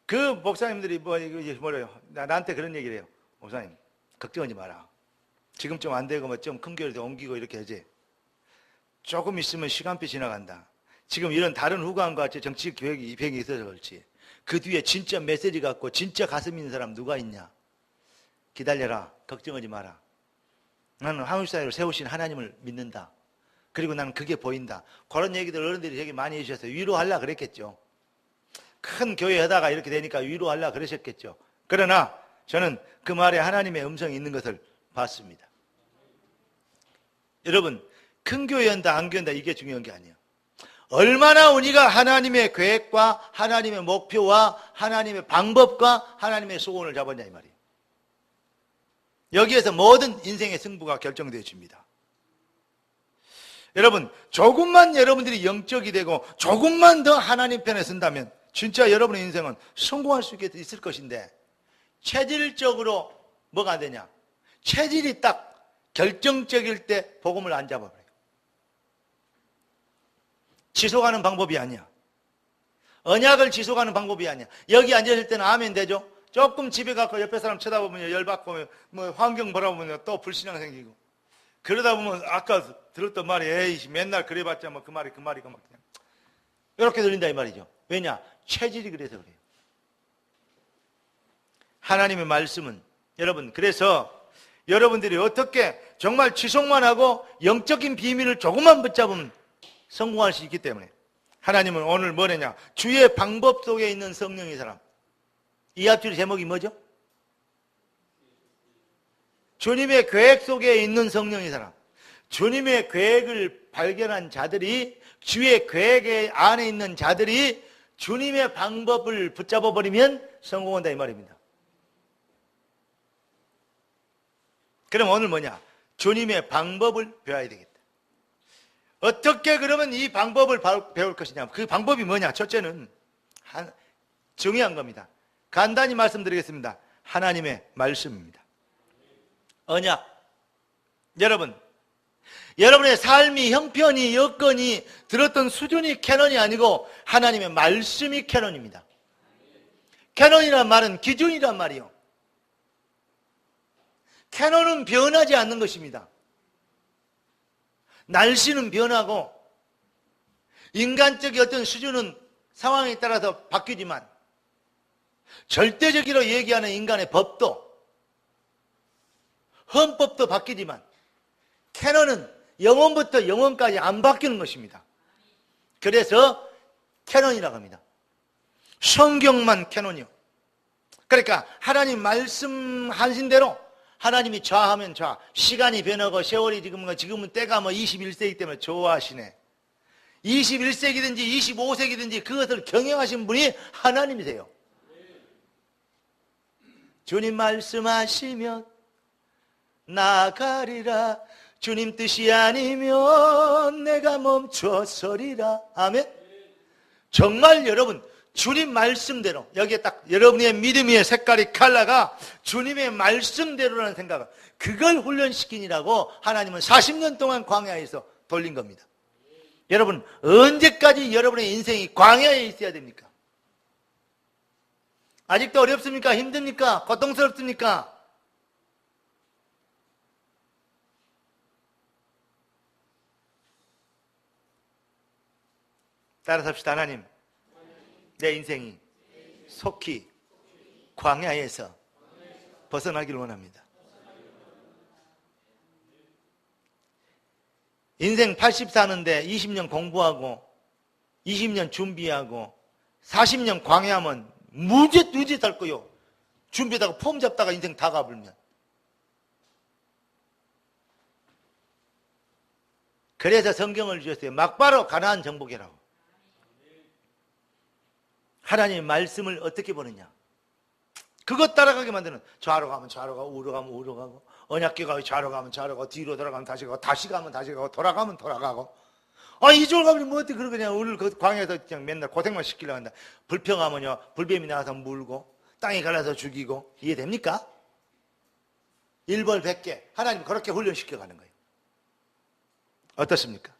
그 목사님들이 뭐래요? 나한테 그런 얘기를 해요. 목사님, 걱정하지 마라. 지금 좀 안 되고 뭐 좀 큰 교회로 옮기고 이렇게 하지. 조금 있으면 시간표 지나간다. 지금 이런 다른 후광과 같이 정치 계획이 입행이 있어서 그렇지. 그 뒤에 진짜 메시지 갖고 진짜 가슴 있는 사람 누가 있냐? 기다려라. 걱정하지 마라. 나는 한국 사회를 세우신 하나님을 믿는다. 그리고 나는 그게 보인다. 그런 얘기들 어른들이 되게 많이 해주셔서 위로하려고 그랬겠죠. 큰 교회 하다가 이렇게 되니까 위로하려고 그러셨겠죠. 그러나 저는 그 말에 하나님의 음성이 있는 것을 봤습니다. 여러분, 큰 교회 한다 안 교회 한다 이게 중요한 게 아니에요. 얼마나 우리가 하나님의 계획과 하나님의 목표와 하나님의 방법과 하나님의 소원을 잡았냐 이 말이에요. 여기에서 모든 인생의 승부가 결정되어집니다. 여러분, 조금만 여러분들이 영적이 되고 조금만 더 하나님 편에 선다면 진짜 여러분의 인생은 성공할 수 있을 것인데, 체질적으로 뭐가 안 되냐? 체질이 딱 결정적일 때 복음을 안 잡아버려요. 지속하는 방법이 아니야. 언약을 지속하는 방법이 아니야. 여기 앉았을 때는 아멘 되죠? 조금 집에 가서 옆에 사람 쳐다보면 열받고 뭐 환경 바라보면 또 불신앙 생기고, 그러다 보면 아까 들었던 말이 에이씨 맨날 그래봤자 뭐 그 말이 막 그냥 이렇게 들린다 이 말이죠. 왜냐? 체질이 그래서 그래요. 하나님의 말씀은 여러분, 그래서 여러분들이 어떻게 정말 지속만 하고 영적인 비밀을 조금만 붙잡으면 성공할 수 있기 때문에 하나님은 오늘 뭐냐냐? 주의 방법 속에 있는 성령의 사람. 이 앞줄 제목이 뭐죠? 주님의 계획 속에 있는 성령의 사람. 주님의 계획을 발견한 자들이, 주의 계획 안에 있는 자들이 주님의 방법을 붙잡아 버리면 성공한다 이 말입니다. 그럼 오늘 뭐냐? 주님의 방법을 배워야 되겠다. 어떻게 그러면 이 방법을 배울 것이냐? 그 방법이 뭐냐? 첫째는 중요한 겁니다. 간단히 말씀드리겠습니다. 하나님의 말씀입니다. 언약. 여러분의 삶이, 형편이, 여건이 들었던 수준이 캐논이 아니고 하나님의 말씀이 캐논입니다. 캐논이란 말은 기준이란 말이요. 캐논은 변하지 않는 것입니다. 날씨는 변하고 인간적인 어떤 수준은 상황에 따라서 바뀌지만 절대적으로 얘기하는 인간의 법도, 헌법도 바뀌지만 캐논은 영원부터 영원까지 안 바뀌는 것입니다. 그래서 캐논이라고 합니다. 성경만 캐논이요. 그러니까 하나님 말씀하신 대로 하나님이 좌하면 좌. 시간이 변하고 세월이 지금은 때가 21세기 때문에 좋아하시네. 21세기든지 25세기든지 그것을 경영하신 분이 하나님이세요. 주님 말씀하시면 나가리라. 주님 뜻이 아니면 내가 멈춰서리라. 아멘. 정말 여러분, 주님 말씀대로, 여기에 딱 여러분의 믿음의 색깔이 컬러가 주님의 말씀대로라는 생각을, 그걸 훈련시키니라고 하나님은 40년 동안 광야에서 돌린 겁니다. 여러분, 언제까지 여러분의 인생이 광야에 있어야 됩니까? 아직도 어렵습니까? 힘듭니까? 고통스럽습니까? 따라서 합시다. 하나님, 내 인생이 속히 광야에서 벗어나기를 원합니다. 인생 80 사는데 20년 공부하고 20년 준비하고 40년 광야하면 무지 살 거요. 준비하다가 폼 잡다가 인생 다 가불면. 그래서 성경을 주셨어요. 막바로 가나안 정복이라고. 하나님의 말씀을 어떻게 보느냐. 그것 따라가게 만드는, 좌로 가면 좌로 가고 우로 가면 우로 가고, 언약궤가 좌로 가면 좌로 가고, 뒤로 돌아가면 다시 가고, 다시 가면 다시 가고, 돌아가면 돌아가고. 이쪽으로 가면 뭐 어떻게 그러냐. 우리를 그 광야에서 그냥 맨날 고생만 시키려고 한다. 불평하면요, 불뱀이 나와서 물고 땅에 갈라서 죽이고. 이해됩니까? 일벌백계. 하나님 그렇게 훈련시켜가는 거예요. 어떻습니까?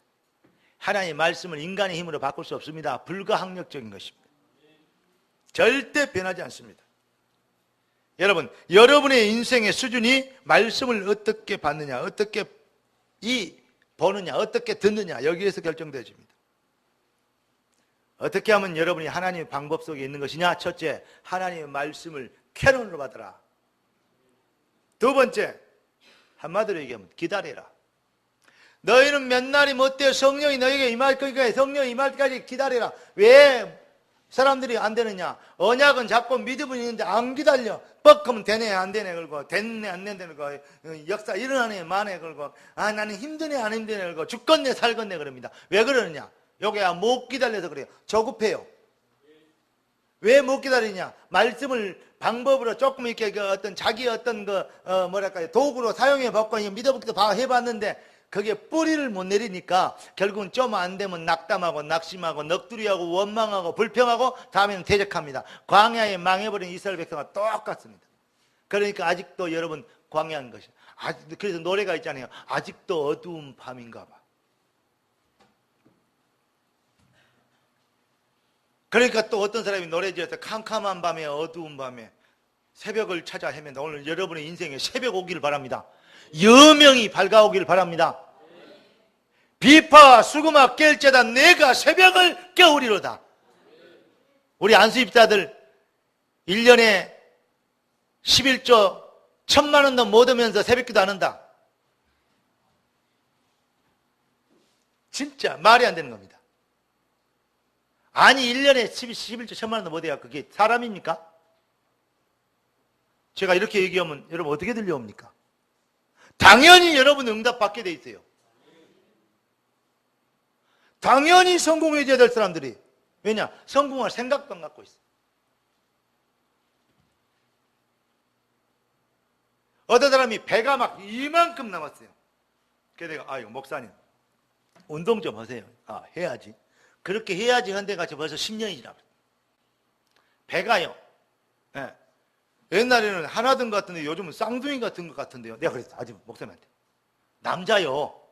하나님의 말씀을 인간의 힘으로 바꿀 수 없습니다. 불가항력적인 것입니다. 절대 변하지 않습니다. 여러분, 여러분의 인생의 수준이 말씀을 어떻게 받느냐, 어떻게 보느냐, 어떻게 듣느냐, 여기에서 결정되어집니다. 어떻게 하면 여러분이 하나님의 방법 속에 있는 것이냐? 첫째, 하나님의 말씀을 캐논으로 받아라. 두 번째, 한마디로 얘기하면 기다려라. 너희는 몇 날이 못되어 성령이 너희에게 임할 거니까 성령이 임할 때까지 기다려라. 왜 사람들이 안 되느냐? 언약은 잡고 믿음은 있는데 안 기다려. 뻑하면 되네 안 되네 걸고, 됐네 안 되네 걸고, 역사 일어나네 마네 걸고, 나는 힘드네 안 힘드네 걸고, 죽겠네 살겠네 그럽니다. 왜 그러느냐? 요게 못 기다려서 그래요. 조급해요. 왜 못 기다리냐? 말씀을 방법으로 조금 이렇게 어떤 자기 어떤 도구로 사용해 봤고 믿어보기도 해봤는데 그게 뿌리를 못 내리니까 결국은 좀 안 되면 낙담하고 낙심하고 넋두리하고 원망하고 불평하고 다음에는 대적합니다. 광야에 망해버린 이스라엘 백성과 똑같습니다. 그러니까 아직도 여러분 광야인 것이에요. 그래서 노래가 있잖아요. 아직도 어두운 밤인가 봐. 그러니까 또 어떤 사람이 노래 지어서 캄캄한 밤에 어두운 밤에 새벽을 찾아 헤맨다. 오늘 여러분의 인생에 새벽 오기를 바랍니다. 여명이 밝아오기를 바랍니다. 비파와 수금아 깰 때다 내가 새벽을 깨우리로다. 우리 안수입자들 1년에 11조 1,000만 원도 못 오면서 새벽기도 안 한다. 진짜 말이 안 되는 겁니다. 아니 1년에 11조 1,000만 원도 못 해야 그게 사람입니까? 제가 이렇게 얘기하면 여러분 어떻게 들려옵니까? 당연히 여러분 응답받게 돼 있어요. 당연히 성공해줘야 될 사람들이. 왜냐? 성공할 생각도 안 갖고 있어. 어떤 사람이 배가 막 이만큼 남았어요. 그래서 내가 목사님 운동 좀 하세요. 해야지. 그렇게 해야지 한데 같이 벌써 10년이 지났어요. 배가요. 네. 옛날에는 하나 든 것 같은데 요즘은 쌍둥이 같은 것 같은데요. 내가 그랬어. 아직 목사님한테. 남자요.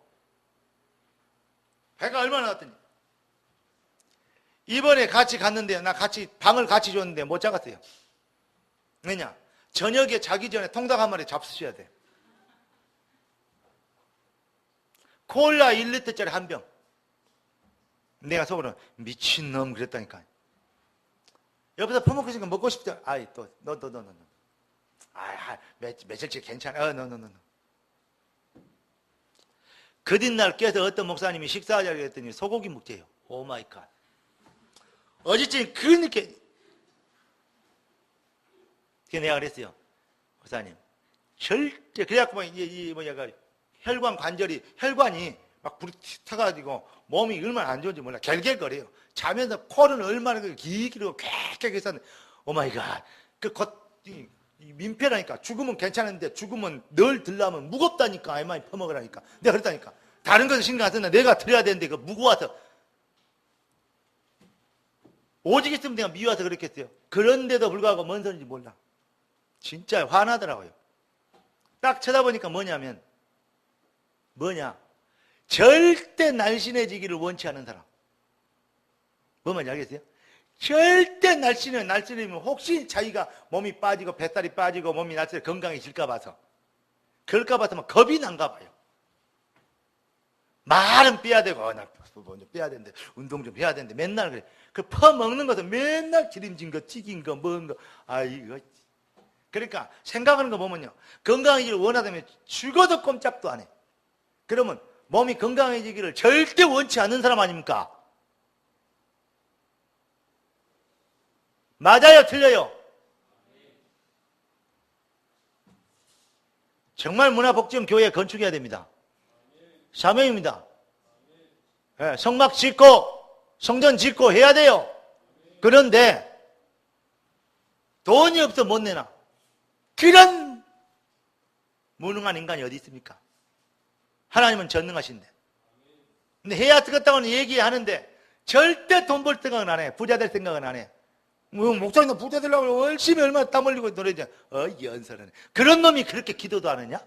배가 얼마나 났더니 이번에 같이 갔는데 나 같이 방을 같이 줬는데 못 잡았어요. 왜냐? 저녁에 자기 전에 통닭 한 마리 잡수셔야 돼. 콜라 1리터짜리 한 병. 내가 속으로 미친놈 그랬다니까. 옆에서 퍼먹고 있으니까 먹고 싶다. 너. 며칠째 괜찮아. 너. 그 뒷날 깨서 어떤 목사님이 식사하자고 했더니 소고기 먹재요. 오 마이 갓. 어제쯤 그렇게. 그래서 내가 그랬어요. 목사님, 절대, 그래갖고 혈관 관절이, 혈관이 막 불이 타가지고 몸이 얼마나 안 좋은지 몰라. 결결거려요. 자면서 코는 얼마나 길고 쾌쾌 해서 오 마이 갓. 민폐라니까. 죽으면 괜찮은데 죽으면 늘 들라면 무겁다니까. 많이 퍼먹으라니까. 내가 그랬다니까. 다른 것은 신경 안 쓰나 내가 들어야 되는데 그 무거워서 오직 있으면 내가 미워서 그랬겠어요. 그런데도 불구하고 뭔 소리인지 몰라. 진짜 화나더라고요. 딱 쳐다보니까 뭐냐 절대 날씬해지기를 원치 않는 사람. 뭐 말인지 알겠어요? 절대 날씬해지면 혹시 자기가 몸이 빠지고 뱃살이 빠지고 몸이 날씬해 건강해질까 봐서 그럴까 봐서 겁이 난가 봐요. 말은 빼야 되고 나 빼야 되는데 운동 좀 해야 되는데 맨날 그래. 그 퍼먹는 것은 맨날 기름진 거 튀긴 거 먹은 거 이거 그러니까 생각하는 거 보면요 건강해지기를 원하다면 죽어도 꼼짝도 안 해. 그러면 몸이 건강해지기를 절대 원치 않는 사람 아닙니까? 맞아요? 틀려요? 정말 문화복지원 교회 건축해야 됩니다. 사명입니다. 네, 성막 짓고 성전 짓고 해야 돼요. 그런데 돈이 없어 못 내나. 그런 무능한 인간이 어디 있습니까? 하나님은 전능하신데. 근데 해야 되겠다고는 얘기하는데 절대 돈 벌 생각은 안 해. 부자 될 생각은 안 해. 목사님 부자 되려고 열심히 얼마나 땀 흘리고 노래자. 연설하네. 그런 놈이 그렇게 기도도 안 하냐?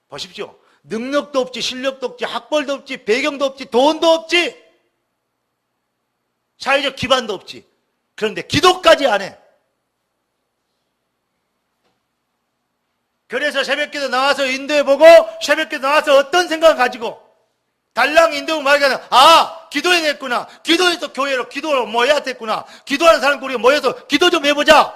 보십시오. 능력도 없지, 실력도 없지, 학벌도 없지, 배경도 없지, 돈도 없지, 사회적 기반도 없지. 그런데 기도까지 안 해. 그래서 새벽기도 나와서 인도해보고 새벽기도 나와서 어떤 생각을 가지고 달랑 인도하고 말하잖아. 기도해야 되겠구나. 기도해서 교회로 기도를 모여야 됐구나. 기도하는 사람 우리가 모여서 기도 좀 해보자.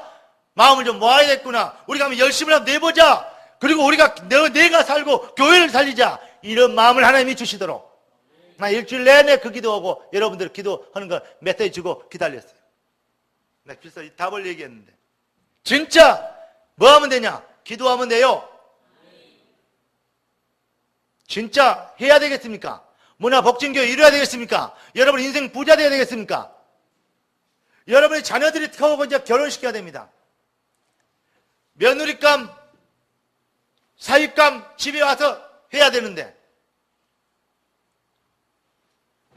마음을 좀 모아야 됐구나. 우리가 한번 열심을 한번 내보자. 그리고 우리가 내가 살고 교회를 살리자. 이런 마음을 하나님이 주시도록. 나 일주일 내내 그 기도하고 여러분들 기도하는 거 메시지 주고 기다렸어요. 나 그래서 이 답을 얘기했는데 진짜 뭐 하면 되냐? 기도하면 돼요. 진짜 해야 되겠습니까? 문화복지교회 이루어야 되겠습니까? 여러분 인생 부자 돼야 되겠습니까? 여러분의 자녀들이 태우고 이제 결혼시켜야 됩니다. 며느리감, 사윗감 집에 와서 해야 되는데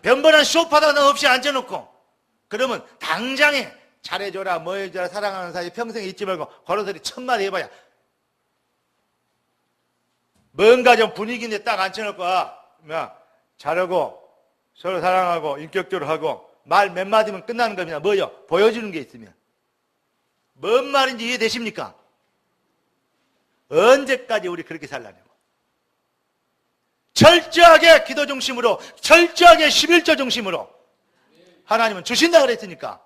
변변한 쇼파도 하나 없이 앉아놓고 그러면 당장에 잘해줘라 뭐 해줘라 사랑하는 사이 평생 잊지 말고 걸어서리 1000마디 해봐야 뭔가 좀 분위기인데 딱 앉혀놓고 잘하고 서로 사랑하고 인격적으로 하고 말 몇 마디면 끝나는 겁니다. 뭐요? 보여주는 게 있으면. 뭔 말인지 이해되십니까? 언제까지 우리 그렇게 살라냐고. 철저하게 기도 중심으로 철저하게 11조 중심으로 하나님은 주신다 그랬으니까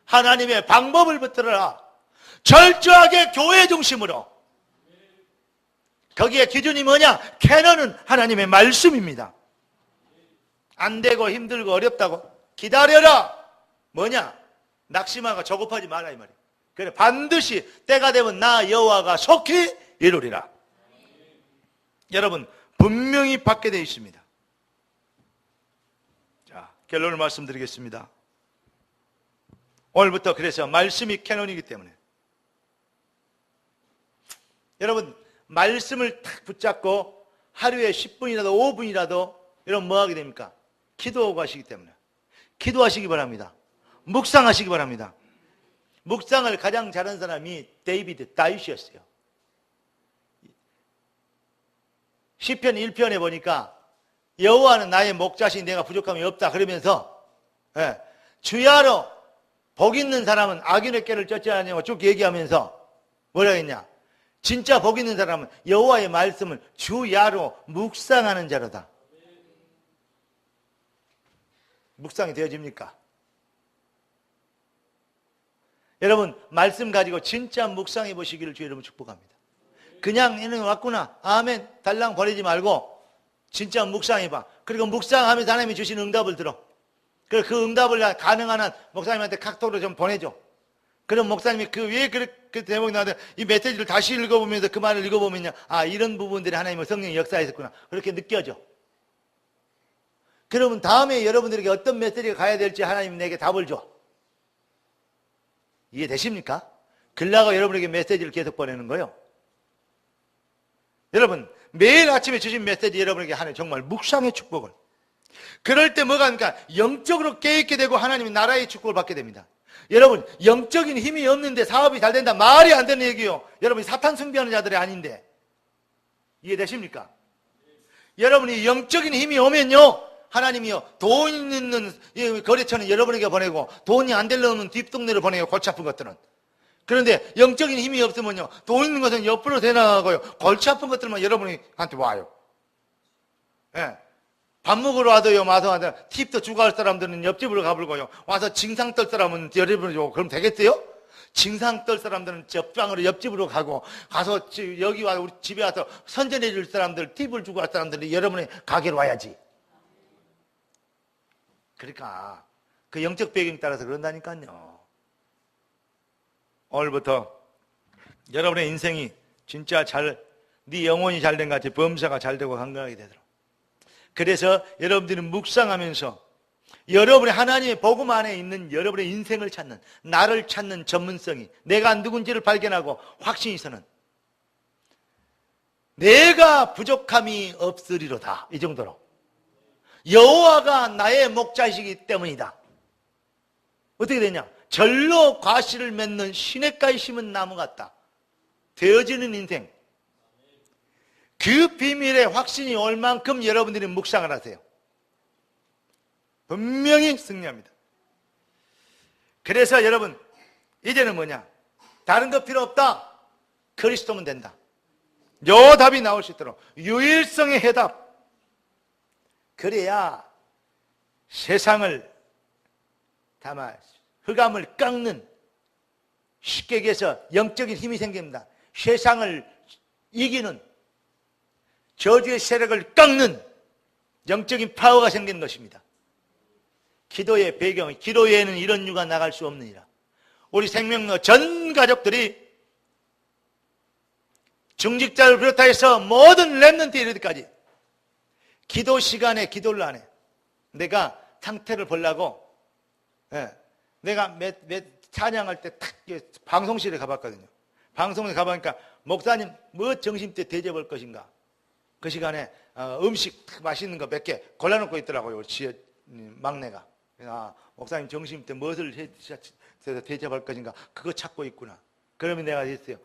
하나님의 방법을 붙들어라. 철저하게 교회 중심으로. 거기에 기준이 뭐냐? 캐논은 하나님의 말씀입니다. 안 되고 힘들고 어렵다고 기다려라. 뭐냐? 낙심하고 조급하지 마라 이 말이에요. 그래 반드시 때가 되면 나 여호와가 속히 이루리라. 여러분 분명히 받게 되어 있습니다. 자, 결론을 말씀드리겠습니다. 오늘부터 그래서 말씀이 캐논이기 때문에 여러분 말씀을 탁 붙잡고 하루에 10분이라도 5분이라도 여러분 뭐 하게 됩니까? 기도하고 하시기 때문에 기도하시기 바랍니다. 묵상하시기 바랍니다. 묵상을 가장 잘하는 사람이 데이비드 다윗이었어요. 시편 1편에 보니까 여호와는 나의 목자신 내가 부족함이 없다 그러면서 주야로 복 있는 사람은 악인의 꾀를 쫓지 않냐고 쭉 얘기하면서 뭐라 했냐? 진짜 복 있는 사람은 여호와의 말씀을 주야로 묵상하는 자로다. 묵상이 되어집니까? 여러분 말씀 가지고 진짜 묵상해 보시기를 주의 이름으로 축복합니다. 그냥 얘는 왔구나 아멘 달랑 버리지 말고 진짜 묵상해봐. 그리고 묵상하면서 하나님이 주신 응답을 들어. 그리고 그 응답을 가능한 한 목사님한테 카톡으로 좀 보내줘. 그럼 목사님이 왜 그렇게 대목이 나왔는데 이 메시지를 다시 읽어보면서 그 말을 읽어보면요 이런 부분들이 하나님의 성령의 역사했었구나 그렇게 느껴져. 그러면 다음에 여러분들에게 어떤 메시지가 가야 될지 하나님 내게 답을 줘. 이해되십니까? 그러려고 여러분에게 메시지를 계속 보내는 거예요. 여러분 매일 아침에 주신 메시지 여러분에게 하는 정말 묵상의 축복을. 그럴 때 뭐가 합니까? 영적으로 깨있게 되고 하나님의 나라의 축복을 받게 됩니다. 여러분 영적인 힘이 없는데 사업이 잘 된다 말이 안 되는 얘기요. 여러분 사탄 숭배하는 자들이 아닌데 이해되십니까? 여러분이 영적인 힘이 오면요, 하나님이요, 돈 있는 거래처는 여러분에게 보내고 돈이 안 되려면 뒷동네를 보내요, 골치 아픈 것들은. 그런데 영적인 힘이 없으면요, 돈 있는 것은 옆으로 대나가고요, 골치 아픈 것들만 여러분한테 와요. 예. 밥 먹으러 와도요, 와서 팁도 주고 할 사람들은 옆집으로 가불고요, 와서 징상 떨 사람은 여러분이 주고, 그럼 되겠어요? 징상 떨 사람들은 옆집으로 가고, 가서 여기 와서 우리 집에 와서 선전해 줄 사람들, 팁을 주고 할 사람들이 여러분의 가게로 와야지. 그러니까 그 영적 배경에 따라서 그런다니까요. 오늘부터 여러분의 인생이 진짜 네 영혼이 잘된 것 같이 범사가 잘되고 건강하게 되도록. 그래서 여러분들은 묵상하면서 여러분의 하나님의 복음 안에 있는 여러분의 인생을 찾는, 나를 찾는 전문성이, 내가 누군지를 발견하고 확신이 서는, 내가 부족함이 없으리로다, 이 정도로. 여호와가 나의 목자이시기 때문이다. 어떻게 되냐? 절로 과실을 맺는 시냇가에 심은 나무 같다. 되어지는 인생. 그 비밀의 확신이 올 만큼 여러분들이 묵상을 하세요. 분명히 승리합니다. 그래서 여러분, 이제는 뭐냐? 다른 거 필요 없다. 그리스도면 된다. 요 답이 나올 수 있도록 유일성의 해답. 그래야 세상을 담아 흑암을 깎는, 쉽게 얘기해서 영적인 힘이 생깁니다. 세상을 이기는, 저주의 세력을 깎는 영적인 파워가 생기는 것입니다. 기도의 배경, 기도 외에는 이런 유가 나갈 수 없느니라. 우리 생명로 전 가족들이 중직자를 비롯해서 모든 렘넌트 이르기까지 기도 시간에 기도를 안 해. 내가 상태를 보려고, 내가 찬양할 때 탁 방송실에 가봤거든요. 방송에 가보니까 목사님 뭐 점심 때 대접할 것인가, 그 시간에 음식 맛있는 거 몇 개 골라놓고 있더라고요, 우리 막내가. 목사님 점심 때 무엇을 대접할 것인가, 그거 찾고 있구나. 그러면 내가 했어요,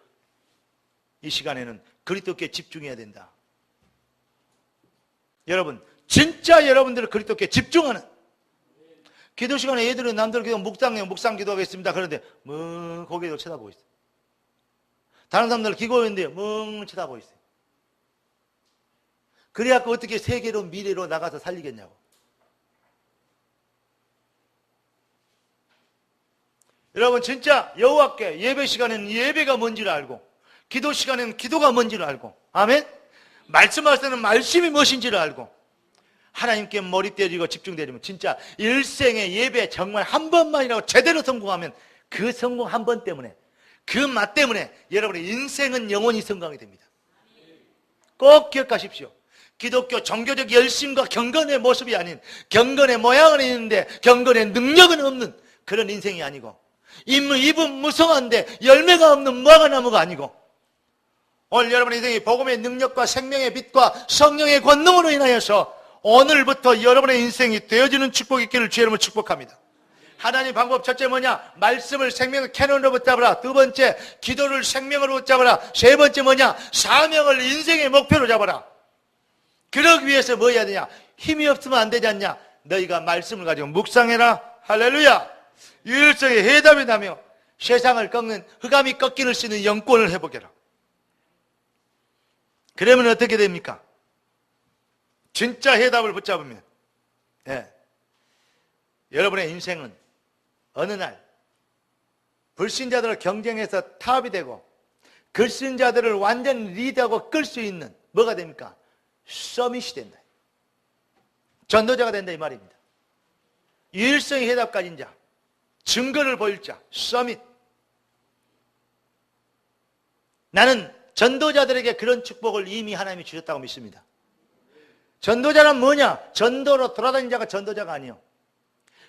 이 시간에는 그리스도께 집중해야 된다. 여러분, 진짜 여러분들은 그리스도께 집중하는, 기도 시간에 애들은 남들 기도 묵상 기도하겠습니다. 그런데 멍 고개를 쳐다보고 있어요. 다른 사람들 기도했는데 멍 쳐다보고 있어요. 그래갖고 어떻게 세계로 미래로 나가서 살리겠냐고. 여러분, 진짜 여호와께 예배 시간에는 예배가 뭔지를 알고, 기도 시간에는 기도가 뭔지를 알고, 아멘? 말씀할 때는 말씀이 무엇인지를 알고, 하나님께 머리 때리고 집중되면 진짜 일생의 예배 정말 한 번만이라도 제대로 성공하면 그 성공 한 번 때문에, 그 맛 때문에 여러분의 인생은 영원히 성공이 됩니다. 꼭 기억하십시오. 기독교 종교적 열심과 경건의 모습이 아닌, 경건의 모양은 있는데 경건의 능력은 없는 그런 인생이 아니고, 잎은 무성한데 열매가 없는 무화과나무가 아니고, 오늘 여러분의 인생이 복음의 능력과 생명의 빛과 성령의 권능으로 인하여서 오늘부터 여러분의 인생이 되어지는 축복이 있기를 주의 이름으로 축복합니다. 하나님 방법 첫째 뭐냐? 말씀을 생명의 캐논으로 붙잡으라. 두 번째, 기도를 생명으로 붙잡으라. 세 번째 뭐냐? 사명을 인생의 목표로 잡아라. 그러기 위해서 뭐 해야 되냐? 힘이 없으면 안 되지 않냐? 너희가 말씀을 가지고 묵상해라. 할렐루야. 유일성의 해답이 나며 세상을 꺾는, 흑암이 꺾이는 수 있는 영권을 회복해라. 그러면 어떻게 됩니까? 진짜 해답을 붙잡으면, 여러분의 인생은 어느 날 불신자들을 경쟁해서 탑이 되고, 불신자들을 완전히 리드하고 끌 수 있는 뭐가 됩니까? 서밋이 된다. 전도자가 된다, 이 말입니다. 유일성의 해답 가진 자, 증거를 보일 자, 서밋. 나는 전도자들에게 그런 축복을 이미 하나님이 주셨다고 믿습니다. 전도자는 뭐냐? 전도로 돌아다니는 자가 전도자가 아니요,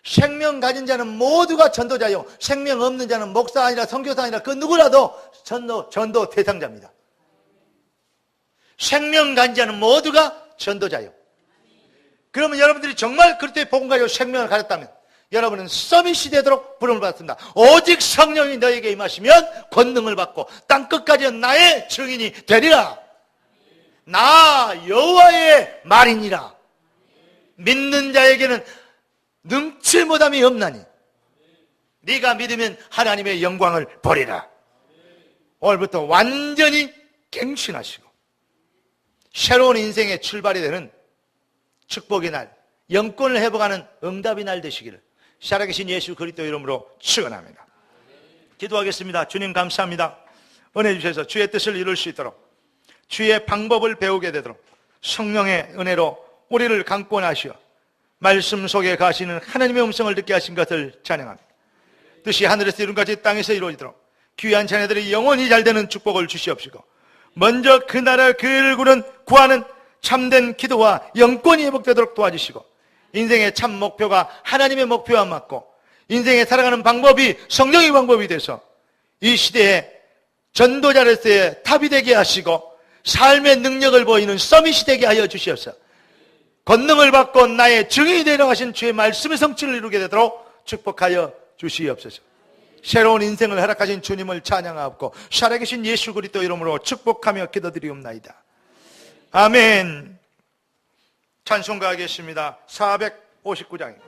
생명 가진 자는 모두가 전도자요, 생명 없는 자는 목사 아니라 선교사 아니라 그 누구라도 전도 대상자입니다. 생명 가진 자는 모두가 전도자요. 그러면 여러분들이 정말 그리스도의 복음 가지고 생명을 가졌다면 여러분은 서밋이 되도록 부름을 받습니다. 오직 성령이 너에게 임하시면 권능을 받고 땅끝까지 나의 증인이 되리라. 나 여호와의 말이니라. 믿는 자에게는 능치 못함이 없나니 네가 믿으면 하나님의 영광을 보리라. 오늘부터 완전히 갱신하시고 새로운 인생의 출발이 되는 축복의 날, 영권을 회복하는 응답의 날 되시기를 살아계신 예수 그리스도 이름으로 축원합니다. 기도하겠습니다. 주님 감사합니다. 은혜 주셔서 주의 뜻을 이룰 수 있도록, 주의 방법을 배우게 되도록 성령의 은혜로 우리를 강권하시어 말씀 속에 가시는 하나님의 음성을 듣게 하신 것을 찬양합니다. 뜻이 하늘에서 이룬같이 땅에서 이루어지도록 귀한 자녀들이 영원히 잘되는 축복을 주시옵시고, 먼저 그 나라 그 일구는 구하는 참된 기도와 영권이 회복되도록 도와주시고, 인생의 참 목표가 하나님의 목표와 맞고 인생에 살아가는 방법이 성령의 방법이 돼서 이 시대에 전도자로서의 탑이 되게 하시고 삶의 능력을 보이는 서밋이 되게 하여 주시옵소서. 권능을 받고 나의 증인이 되려 하신 주의 말씀의 성취를 이루게 되도록 축복하여 주시옵소서. 새로운 인생을 허락하신 주님을 찬양하옵고 살아계신 예수 그리스도 이름으로 축복하며 기도드리옵나이다. 아멘. 찬송가 하겠습니다. 459장입니다.